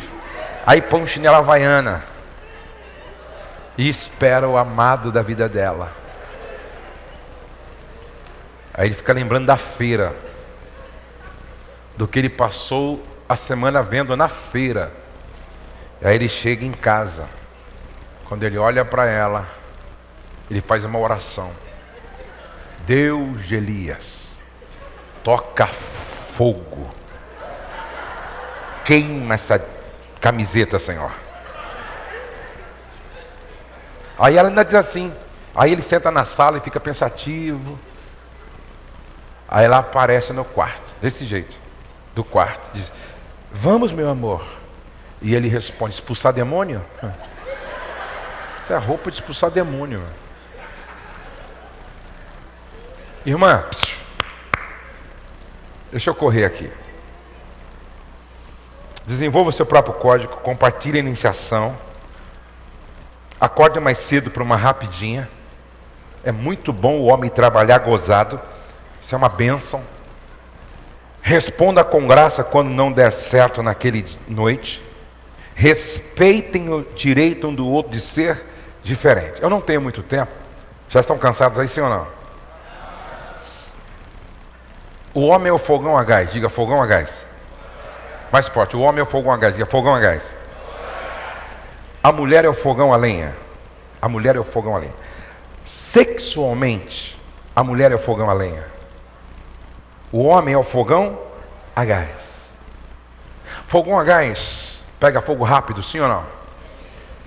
Aí põe um chinelo havaiana e espera o amado da vida dela. Aí ele fica lembrando da feira, do que ele passou a semana vendo na feira. Aí ele chega em casa, quando ele olha para ela, ele faz uma oração: Deus de Elias, toca fogo, queima essa camiseta, Senhor. Aí ela ainda diz assim, aí ele senta na sala e fica pensativo. Aí ela aparece no quarto, desse jeito, do quarto, diz: vamos, meu amor. E ele responde: expulsar demônio? Isso é roupa de expulsar demônio. Irmã, deixa eu correr aqui. Desenvolva o seu próprio código, compartilhe a iniciação. Acorde mais cedo para uma rapidinha. É muito bom o homem trabalhar gozado. Isso é uma bênção. Responda com graça quando não der certo naquele noite. Respeitem o direito um do outro de ser diferente. Eu não tenho muito tempo. Já estão cansados aí, sim ou não? O homem é o fogão a gás. Diga fogão a gás. Mais forte. O homem é o fogão a gás. Diga fogão a gás. A mulher é o fogão a lenha. A mulher é o fogão a lenha. Sexualmente, a mulher é o fogão a lenha. O homem é o fogão a gás. Fogão a gás pega fogo rápido, sim ou não?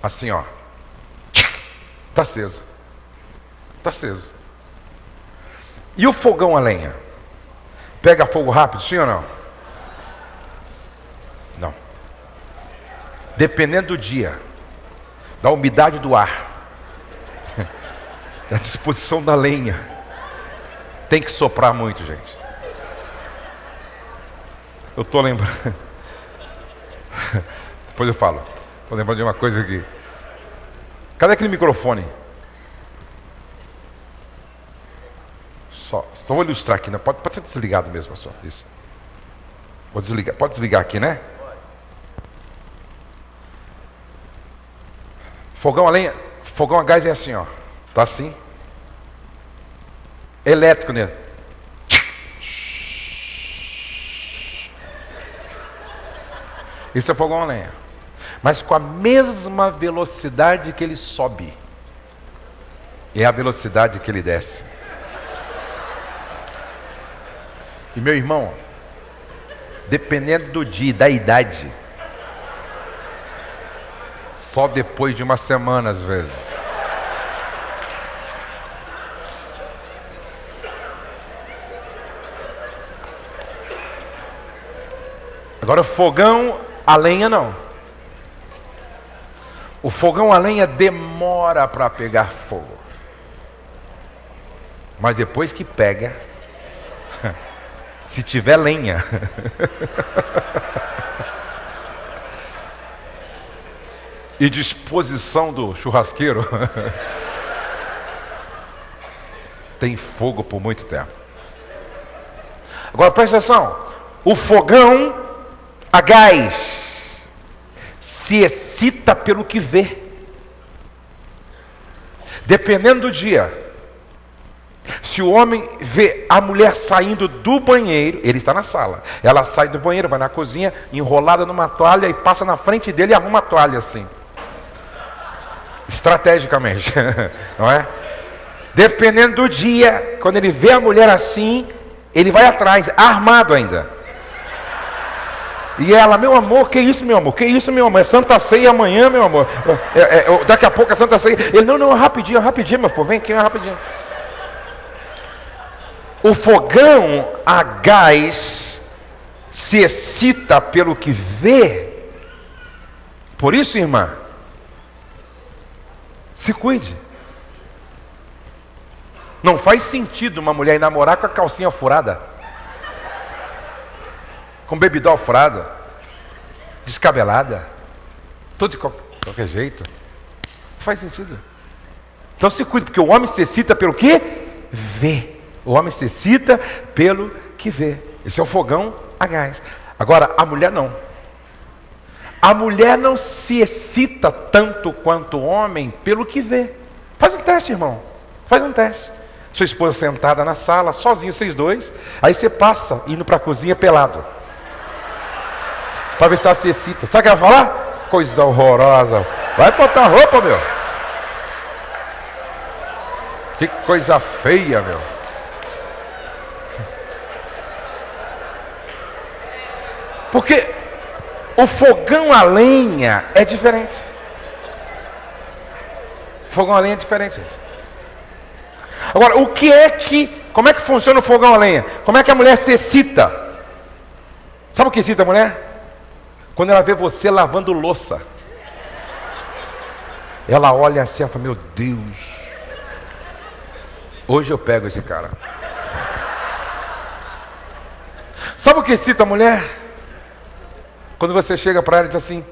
Assim, ó. Está aceso. Está aceso. E o fogão a lenha? Pega fogo rápido, sim ou não? Não. Dependendo do dia, da umidade do ar, da disposição da lenha, tem que soprar muito, gente. Eu estou lembrando. Depois eu falo. Estou lembrando de uma coisa aqui. Cadê aquele microfone? Só vou ilustrar aqui, né? Pode ser desligado mesmo, pastor. Isso. Vou desligar. Pode desligar aqui, né? Fogão a lenha, fogão a gás é assim, ó. Tá assim. Elétrico, né? Isso é fogão a lenha. Mas com a mesma velocidade que ele sobe, é a velocidade que ele desce. E meu irmão, dependendo do dia e da idade, só depois de uma semana às vezes. Agora o fogão a lenha não. O fogão a lenha demora para pegar fogo. Mas depois que pega, se tiver lenha, e disposição do churrasqueiro, tem fogo por muito tempo. Agora presta atenção. O fogão a gás se excita pelo que vê. Dependendo do dia. Se o homem vê a mulher saindo do banheiro, ele está na sala. Ela sai do banheiro, vai na cozinha, enrolada numa toalha e passa na frente dele e arruma a toalha assim. Estrategicamente, não é? Dependendo do dia, quando ele vê a mulher assim, ele vai atrás, armado ainda. E ela, meu amor, que isso, meu amor? Que isso, meu amor? É Santa Ceia amanhã, meu amor. Daqui a pouco é Santa Ceia. Ele, não, rapidinho, meu povo, vem aqui, rapidinho. O fogão a gás se excita pelo que vê. Por isso, irmã, se cuide. Não faz sentido uma mulher ir namorar com a calcinha furada, com bebidol furado, descabelada, tudo de qualquer jeito. Não faz sentido. Então se cuide, porque o homem se excita pelo que vê. O homem se excita pelo que vê. Esse é o fogão a gás. Agora, a mulher não. A mulher não se excita tanto quanto o homem pelo que vê. Faz um teste, irmão. Faz um teste. Sua esposa sentada na sala, sozinho, vocês dois. Aí você passa, indo para a cozinha pelado. Para ver se ela se excita. Sabe o que ela vai falar? Coisa horrorosa. Vai botar roupa, meu. Que coisa feia, meu. Porque o fogão a lenha é diferente. O fogão a lenha é diferente. Agora, como é que funciona o fogão a lenha? Como é que a mulher se excita? Sabe o que excita a mulher? Quando ela vê você lavando louça. Ela olha assim e fala, meu Deus, hoje eu pego esse cara. Sabe o que excita a mulher? Quando você chega para ela e diz assim,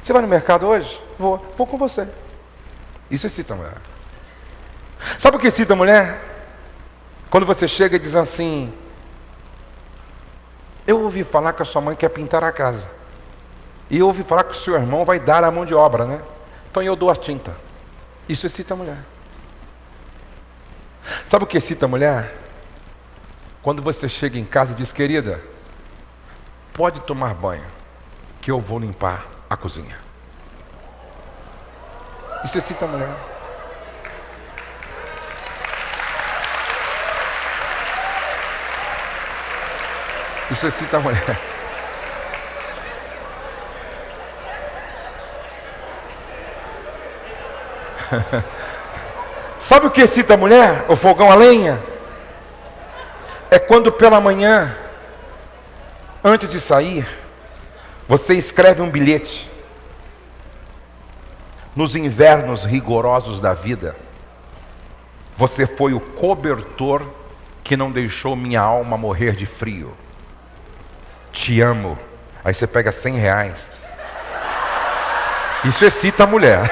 você vai no mercado hoje? Vou com você. Isso excita a mulher. Sabe o que excita a mulher? Quando você chega e diz assim, eu ouvi falar que a sua mãe quer pintar a casa. E eu ouvi falar que o seu irmão vai dar a mão de obra, né? Então eu dou a tinta. Isso excita a mulher. Sabe o que excita a mulher? Quando você chega em casa e diz, querida, pode tomar banho, que eu vou limpar a cozinha. Isso excita a mulher. Isso excita a mulher. Sabe o que excita a mulher? O fogão a lenha? É quando pela manhã, antes de sair, você escreve um bilhete. Nos invernos rigorosos da vida, você foi o cobertor que não deixou minha alma morrer de frio. Te amo. Aí você pega R$100. Isso excita a mulher.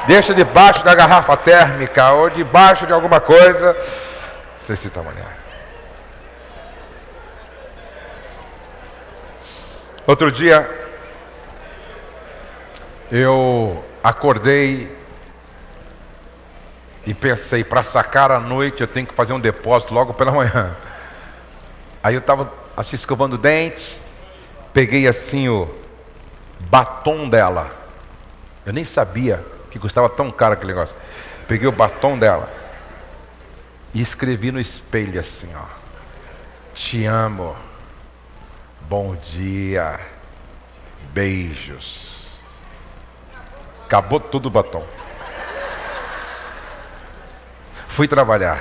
Deixa debaixo da garrafa térmica ou debaixo de alguma coisa. Isso excita a mulher. Outro dia, eu acordei e pensei, para sacar à noite eu tenho que fazer um depósito logo pela manhã. Aí eu estava assim escovando o dente, peguei assim o batom dela. Eu nem sabia que custava tão caro aquele negócio. Peguei o batom dela e escrevi no espelho assim, ó: te amo, bom dia, beijos. Acabou tudo o batom. Fui trabalhar.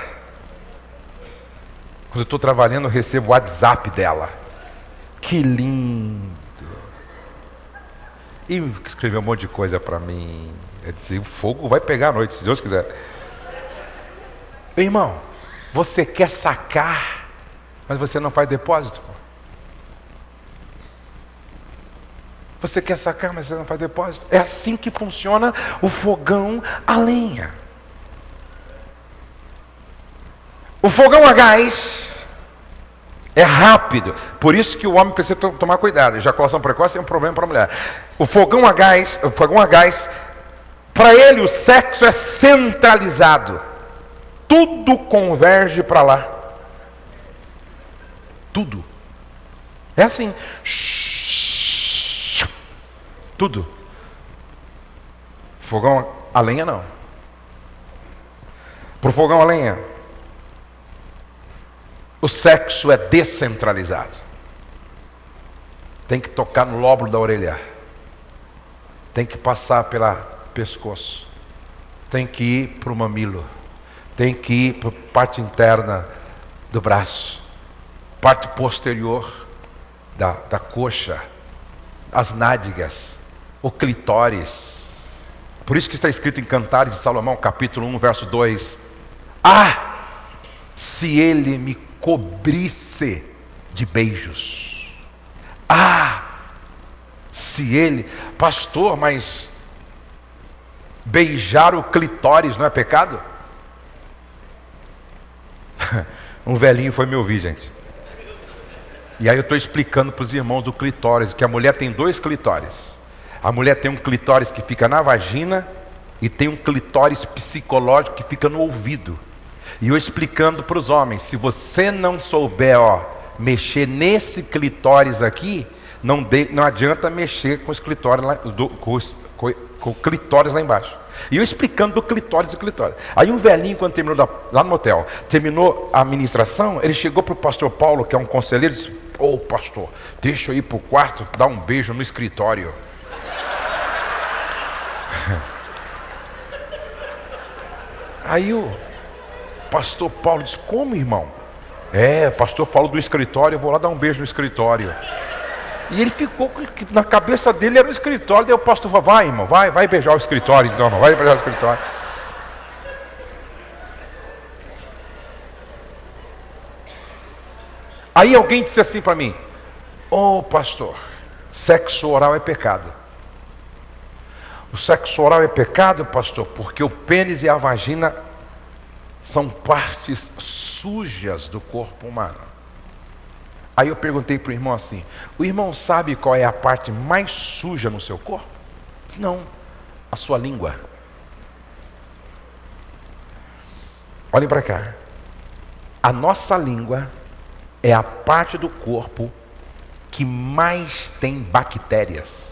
Quando eu estou trabalhando, eu recebo o WhatsApp dela. Que lindo. E escreveu um monte de coisa para mim. Eu disse, o fogo vai pegar à noite, se Deus quiser. Meu irmão, você quer sacar, mas você não faz depósito. Você quer sacar, mas você não faz depósito. É assim que funciona o fogão a lenha. O fogão a gás é rápido. Por isso que o homem precisa tomar cuidado. Ejaculação precoce é um problema para a mulher. O fogão a gás, para ele o sexo é centralizado. Tudo converge para lá. Tudo. É assim. Tudo. Fogão a lenha não. Para o fogão a lenha, o sexo é descentralizado. Tem que tocar no lóbulo da orelha. Tem que passar pela pescoço. Tem que ir para o mamilo. Tem que ir para a parte interna do braço. Parte posterior da coxa. As nádegas. O clitóris. Por isso que está escrito em Cantares de Salomão, capítulo 1, verso 2. Ah! Se ele me cobrisse de beijos. Ah! Se ele... Pastor, mas beijar o clitóris não é pecado? Um velhinho foi me ouvir, gente. E aí eu estou explicando para os irmãos do clitóris, que a mulher tem 2 clitóris. A mulher tem um clitóris que fica na vagina e tem um clitóris psicológico que fica no ouvido. E eu explicando para os homens, se você não souber mexer nesse clitóris aqui, não adianta mexer com os clitóris lá, com o clitóris lá embaixo. E eu explicando do clitóris e clitóris. Aí um velhinho, quando terminou lá no motel, terminou a ministração, ele chegou para o pastor Paulo, que é um conselheiro, e disse: ô pastor, deixa eu ir para o quarto, dar um beijo no escritório. Aí o pastor Paulo disse: como, irmão? O pastor falou do escritório, eu vou lá dar um beijo no escritório. E ele ficou, na cabeça dele era o escritório. Daí o pastor falou: vai, irmão, vai beijar o escritório, então, vai beijar o escritório. Aí alguém disse assim para mim: ô pastor, sexo oral é pecado. O sexo oral é pecado, pastor, porque o pênis e a vagina são partes sujas do corpo humano. Aí eu perguntei para o irmão assim: o irmão sabe qual é a parte mais suja no seu corpo? Não, a sua língua. Olhem para cá. A nossa língua é a parte do corpo que mais tem bactérias.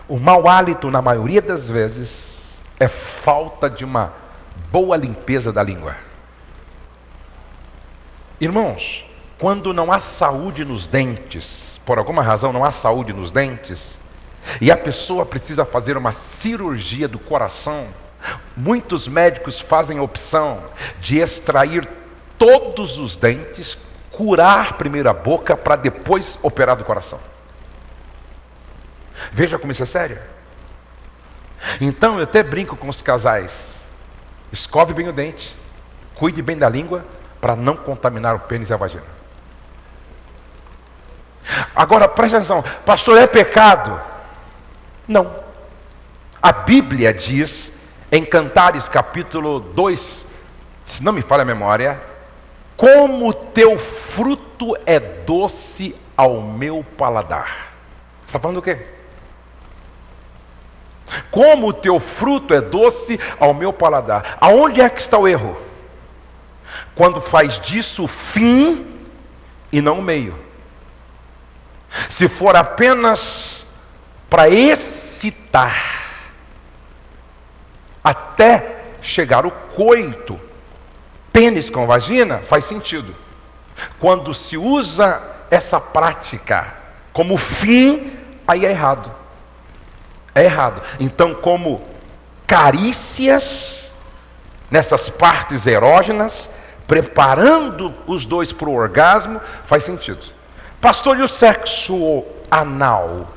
O mau hálito, na maioria das vezes, é falta de uma boa limpeza da língua. Irmãos, quando não há saúde nos dentes, por alguma razão não há saúde nos dentes, e a pessoa precisa fazer uma cirurgia do coração, muitos médicos fazem a opção de extrair todos os dentes, curar primeiro a boca para depois operar do coração. Veja como isso é sério. Então eu até brinco com os casais: escove bem o dente, cuide bem da língua para não contaminar o pênis e a vagina. Agora preste atenção, pastor, é pecado? Não. A Bíblia diz em Cantares capítulo 2, se não me falha a memória: como teu fruto é doce ao meu paladar. Você está falando do quê? Como o teu fruto é doce ao meu paladar. Aonde é que está o erro? Quando faz disso o fim e não o meio. Se for apenas para excitar até chegar o coito, pênis com vagina, faz sentido. Quando se usa essa prática como fim, aí é errado. É errado. Então, como carícias nessas partes erógenas, preparando os dois para o orgasmo, faz sentido. Pastor, e o sexo anal?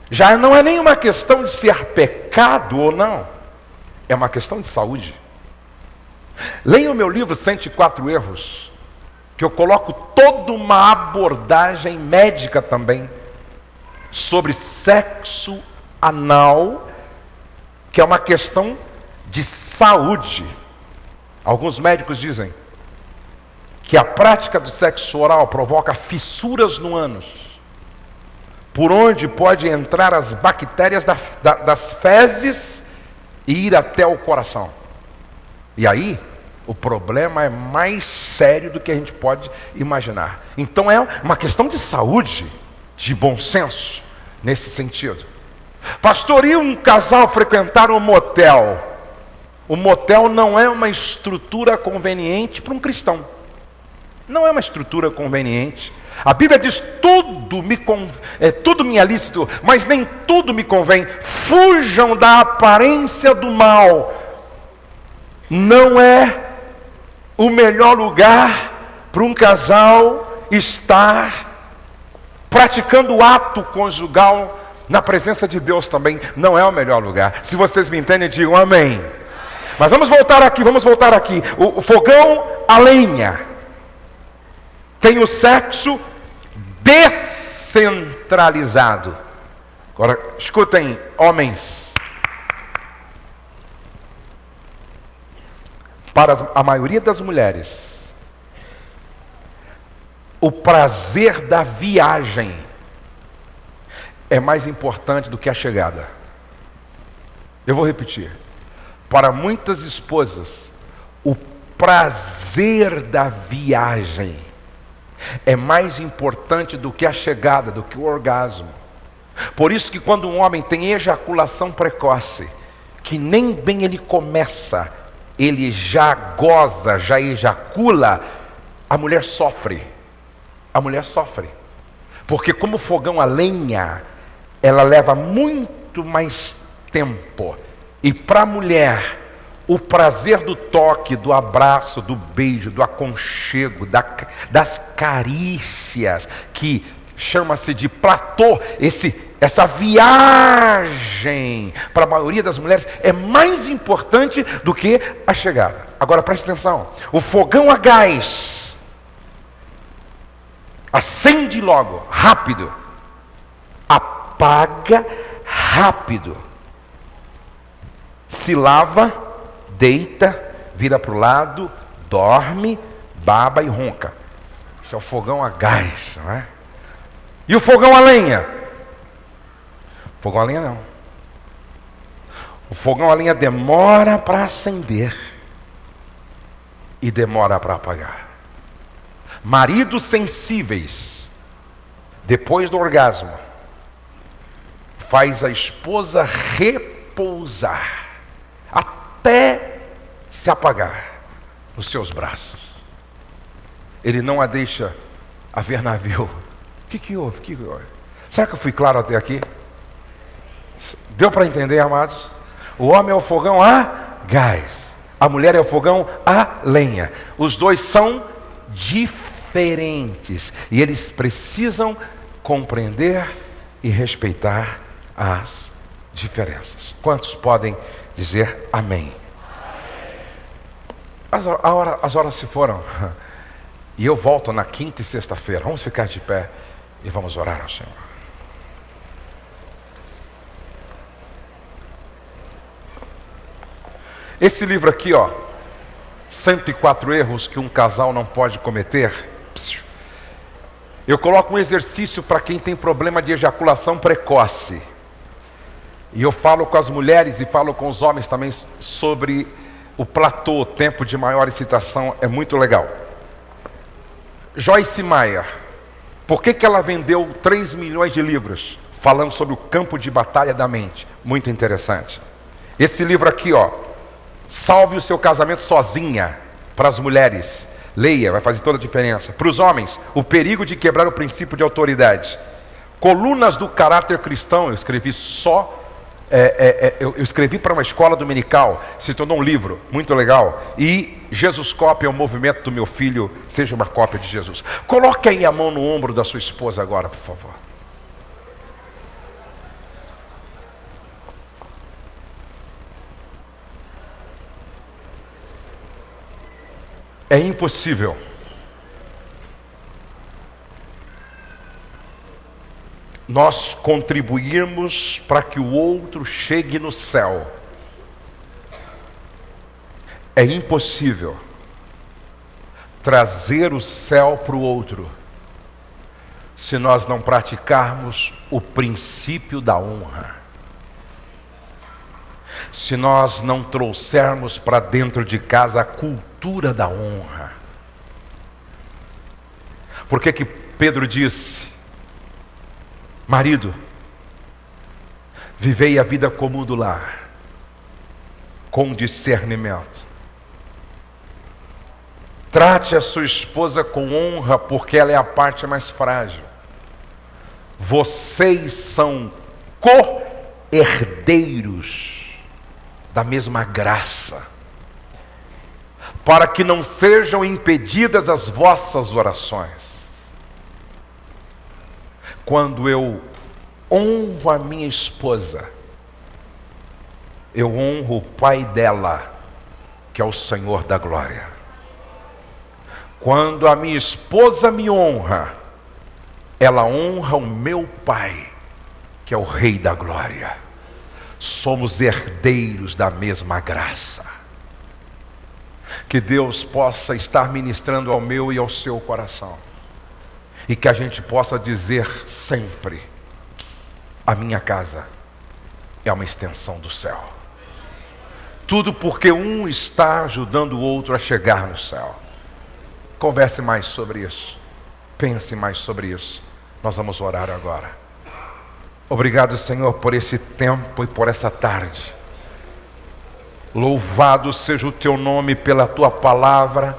Já não é nenhuma questão de ser pecado ou não, é uma questão de saúde. Leia o meu livro 104 Erros, que eu coloco toda uma abordagem médica também sobre sexo anal, que é uma questão de saúde. Alguns médicos dizem que a prática do sexo oral provoca fissuras no ânus, por onde pode entrar as bactérias das fezes e ir até o coração. E aí, o problema é mais sério do que a gente pode imaginar. Então é uma questão de saúde, de bom senso, nesse sentido. Pastor, e um casal frequentar um motel? O motel não é uma estrutura conveniente para um cristão. Não é uma estrutura conveniente. A Bíblia diz: tudo me é lícito, mas nem tudo me convém. Fujam da aparência do mal. Não é o melhor lugar para um casal estar praticando o ato conjugal na presença de Deus também. Não é o melhor lugar. Se vocês me entendem, digam amém. Mas vamos voltar aqui. O fogão a lenha tem o sexo descentralizado. Agora, escutem, homens. Para a maioria das mulheres, o prazer da viagem é mais importante do que a chegada. Eu vou repetir. Para muitas esposas, o prazer da viagem é mais importante do que a chegada, do que o orgasmo. Por isso que quando um homem tem ejaculação precoce, que nem bem ele começa, ele já goza, já ejacula, a mulher sofre. A mulher sofre. Porque como fogão a lenha, ela leva muito mais tempo. E para a mulher, o prazer do toque, do abraço, do beijo, do aconchego, das carícias, que chama-se de platô. Essa viagem, para a maioria das mulheres, é mais importante do que a chegada. Agora preste atenção: o fogão a gás acende logo, rápido, apaga rápido, se lava, deita, vira para o lado, dorme, baba e ronca. Esse é o fogão a gás, não é? E o fogão a lenha? O fogão a lenha não. O fogão a lenha demora para acender e demora para apagar. Maridos sensíveis, depois do orgasmo, faz a esposa repousar até se apagar nos seus braços. Ele não a deixa a ver navio. O que houve? Será que eu fui claro até aqui? Deu para entender, amados? O homem é o fogão a gás, a mulher é o fogão a lenha. Os dois são diferentes e eles precisam compreender e respeitar as diferenças. Quantos podem dizer amém? As horas se foram. E eu volto na quinta e sexta-feira. Vamos ficar de pé e vamos orar ao Senhor. Esse livro aqui, 104 erros que um casal não pode cometer. Eu coloco um exercício para quem tem problema de ejaculação precoce. E eu falo com as mulheres e falo com os homens também sobre o platô, o tempo de maior excitação. É muito legal. Joyce Meyer, por que ela vendeu 3 milhões de livros falando sobre o campo de batalha da mente? Muito interessante. Esse livro aqui, Salve o Seu Casamento Sozinha, para as mulheres. Leia, vai fazer toda a diferença. Para os homens, O Perigo de Quebrar o Princípio de Autoridade. Colunas do Caráter Cristão, eu escrevi eu escrevi para uma escola dominical, se tornou um livro muito legal. E Jesus Cópia é o movimento do meu filho, seja uma cópia de Jesus. Coloque aí a mão no ombro da sua esposa agora, por favor. É impossível nós contribuirmos para que o outro chegue no céu. É impossível trazer o céu para o outro se nós não praticarmos o princípio da honra. Se nós não trouxermos para dentro de casa a cultura da honra. Por que Pedro disse: marido, vivei a vida comum do lar, com discernimento. Trate a sua esposa com honra, porque ela é a parte mais frágil. Vocês são co-herdeiros da mesma graça, para que não sejam impedidas as vossas orações. Quando eu honro a minha esposa, eu honro o Pai dela, que é o Senhor da glória. Quando a minha esposa me honra, ela honra o meu Pai, que é o Rei da glória. Somos herdeiros da mesma graça. Que Deus possa estar ministrando ao meu e ao seu coração. E que a gente possa dizer sempre: a minha casa é uma extensão do céu. Tudo porque um está ajudando o outro a chegar no céu. Converse mais sobre isso. Pense mais sobre isso. Nós vamos orar agora. Obrigado, Senhor, por esse tempo e por essa tarde. Louvado seja o Teu nome pela Tua palavra,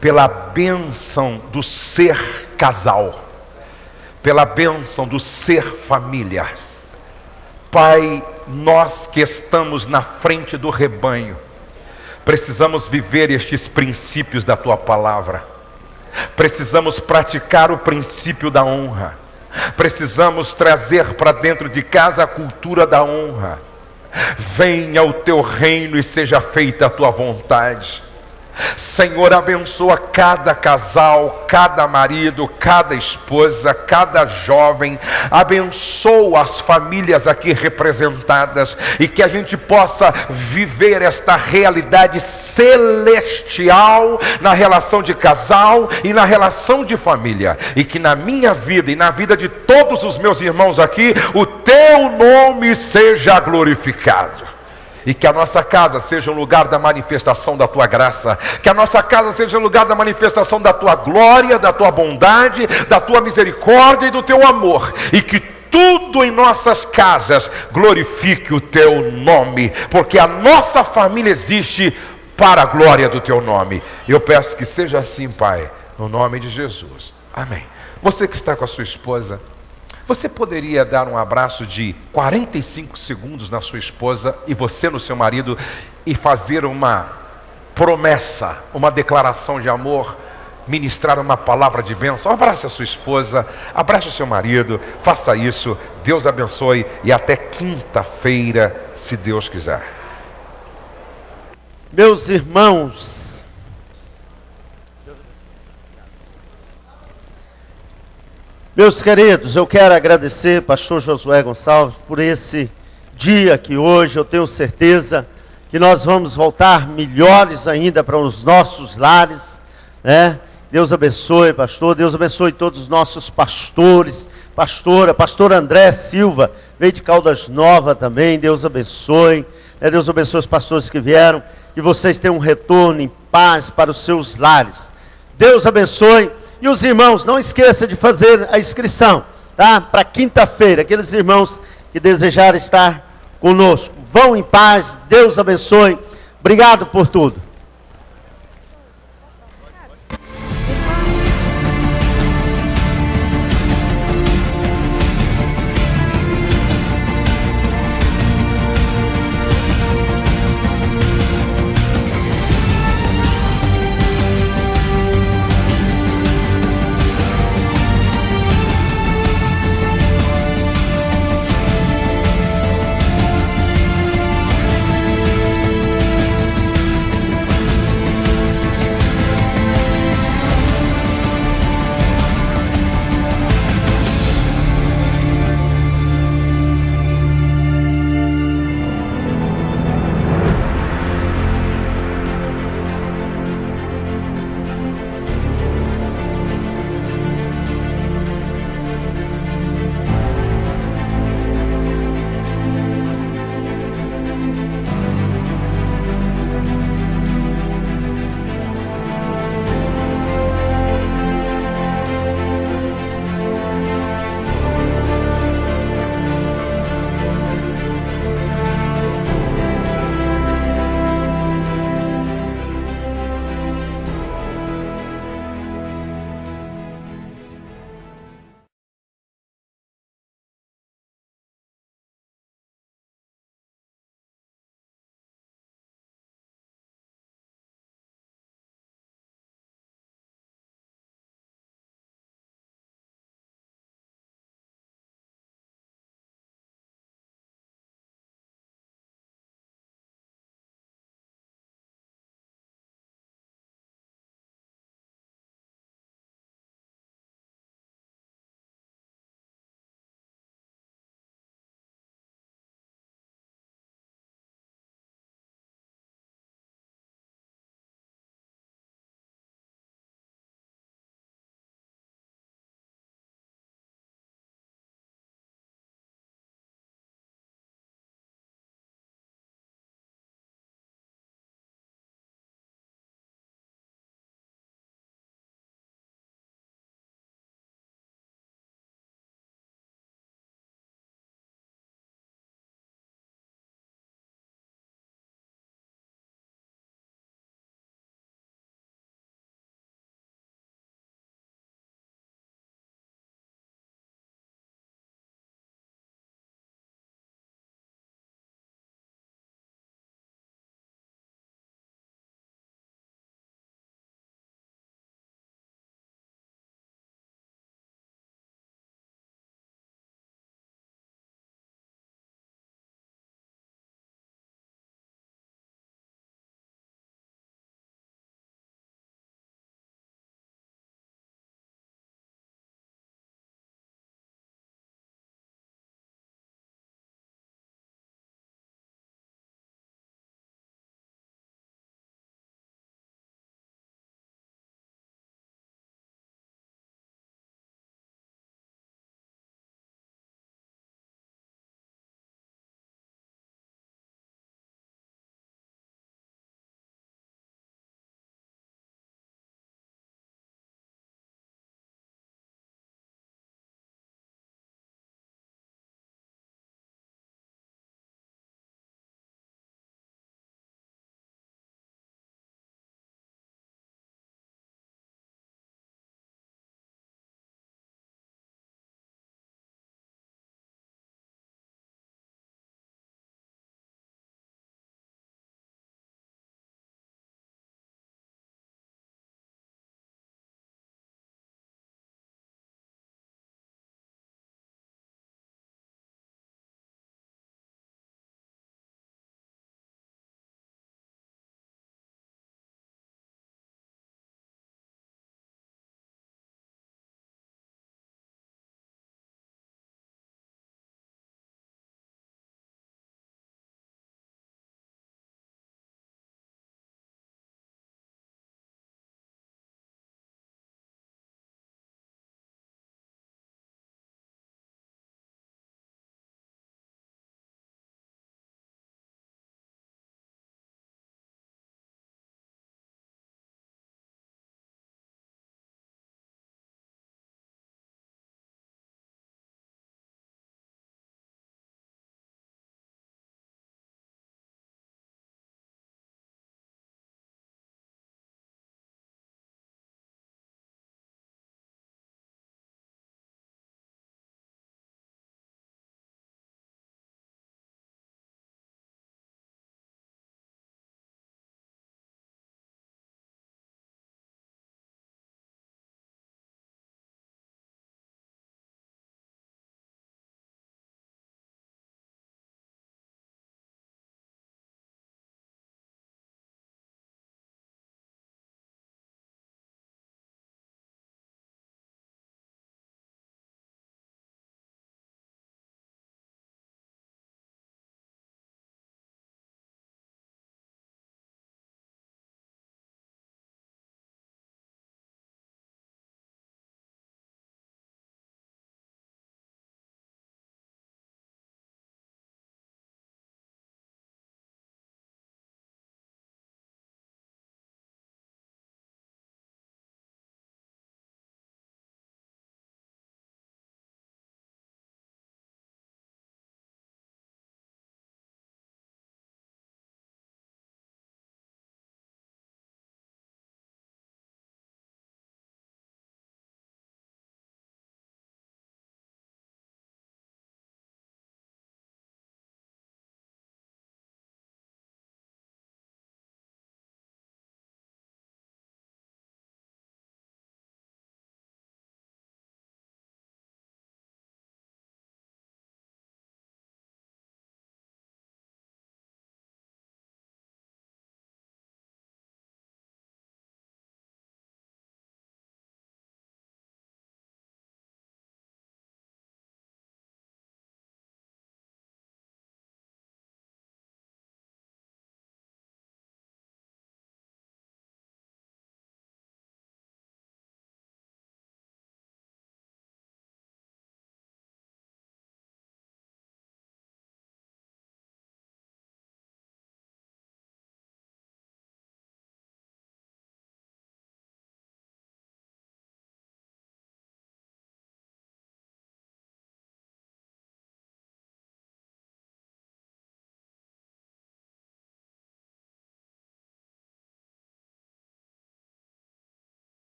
pela bênção do ser casal, pela bênção do ser família. Pai, nós que estamos na frente do rebanho, precisamos viver estes princípios da Tua palavra. Precisamos praticar o princípio da honra. Precisamos trazer para dentro de casa a cultura da honra. Venha o teu reino e seja feita a tua vontade. Senhor, abençoa cada casal, cada marido, cada esposa, cada jovem. Abençoa as famílias aqui representadas e que a gente possa viver esta realidade celestial na relação de casal e na relação de família. E que na minha vida e na vida de todos os meus irmãos aqui, o teu nome seja glorificado. E que a nossa casa seja um lugar da manifestação da tua graça. Que a nossa casa seja um lugar da manifestação da tua glória, da tua bondade, da tua misericórdia e do teu amor. E que tudo em nossas casas glorifique o teu nome. Porque a nossa família existe para a glória do teu nome. Eu peço que seja assim, Pai, no nome de Jesus. Amém. Você que está com a sua esposa, você poderia dar um abraço de 45 segundos na sua esposa e você no seu marido e fazer uma promessa, uma declaração de amor, ministrar uma palavra de bênção? Abrace a sua esposa, abrace o seu marido, faça isso. Deus abençoe e até quinta-feira, se Deus quiser.
Meus irmãos, meus queridos, eu quero agradecer pastor Josué Gonçalves por esse dia que hoje eu tenho certeza que nós vamos voltar melhores ainda para os nossos lares, né? Deus abençoe, pastor, Deus abençoe todos os nossos pastores, pastor André Silva, veio de Caldas Novas também, Deus abençoe, né? Deus abençoe os pastores que vieram, que vocês tenham um retorno em paz para os seus lares. Deus abençoe. E os irmãos, não esqueça de fazer a inscrição, tá? Para quinta-feira, aqueles irmãos que desejarem estar conosco. Vão em paz, Deus abençoe. Obrigado por tudo.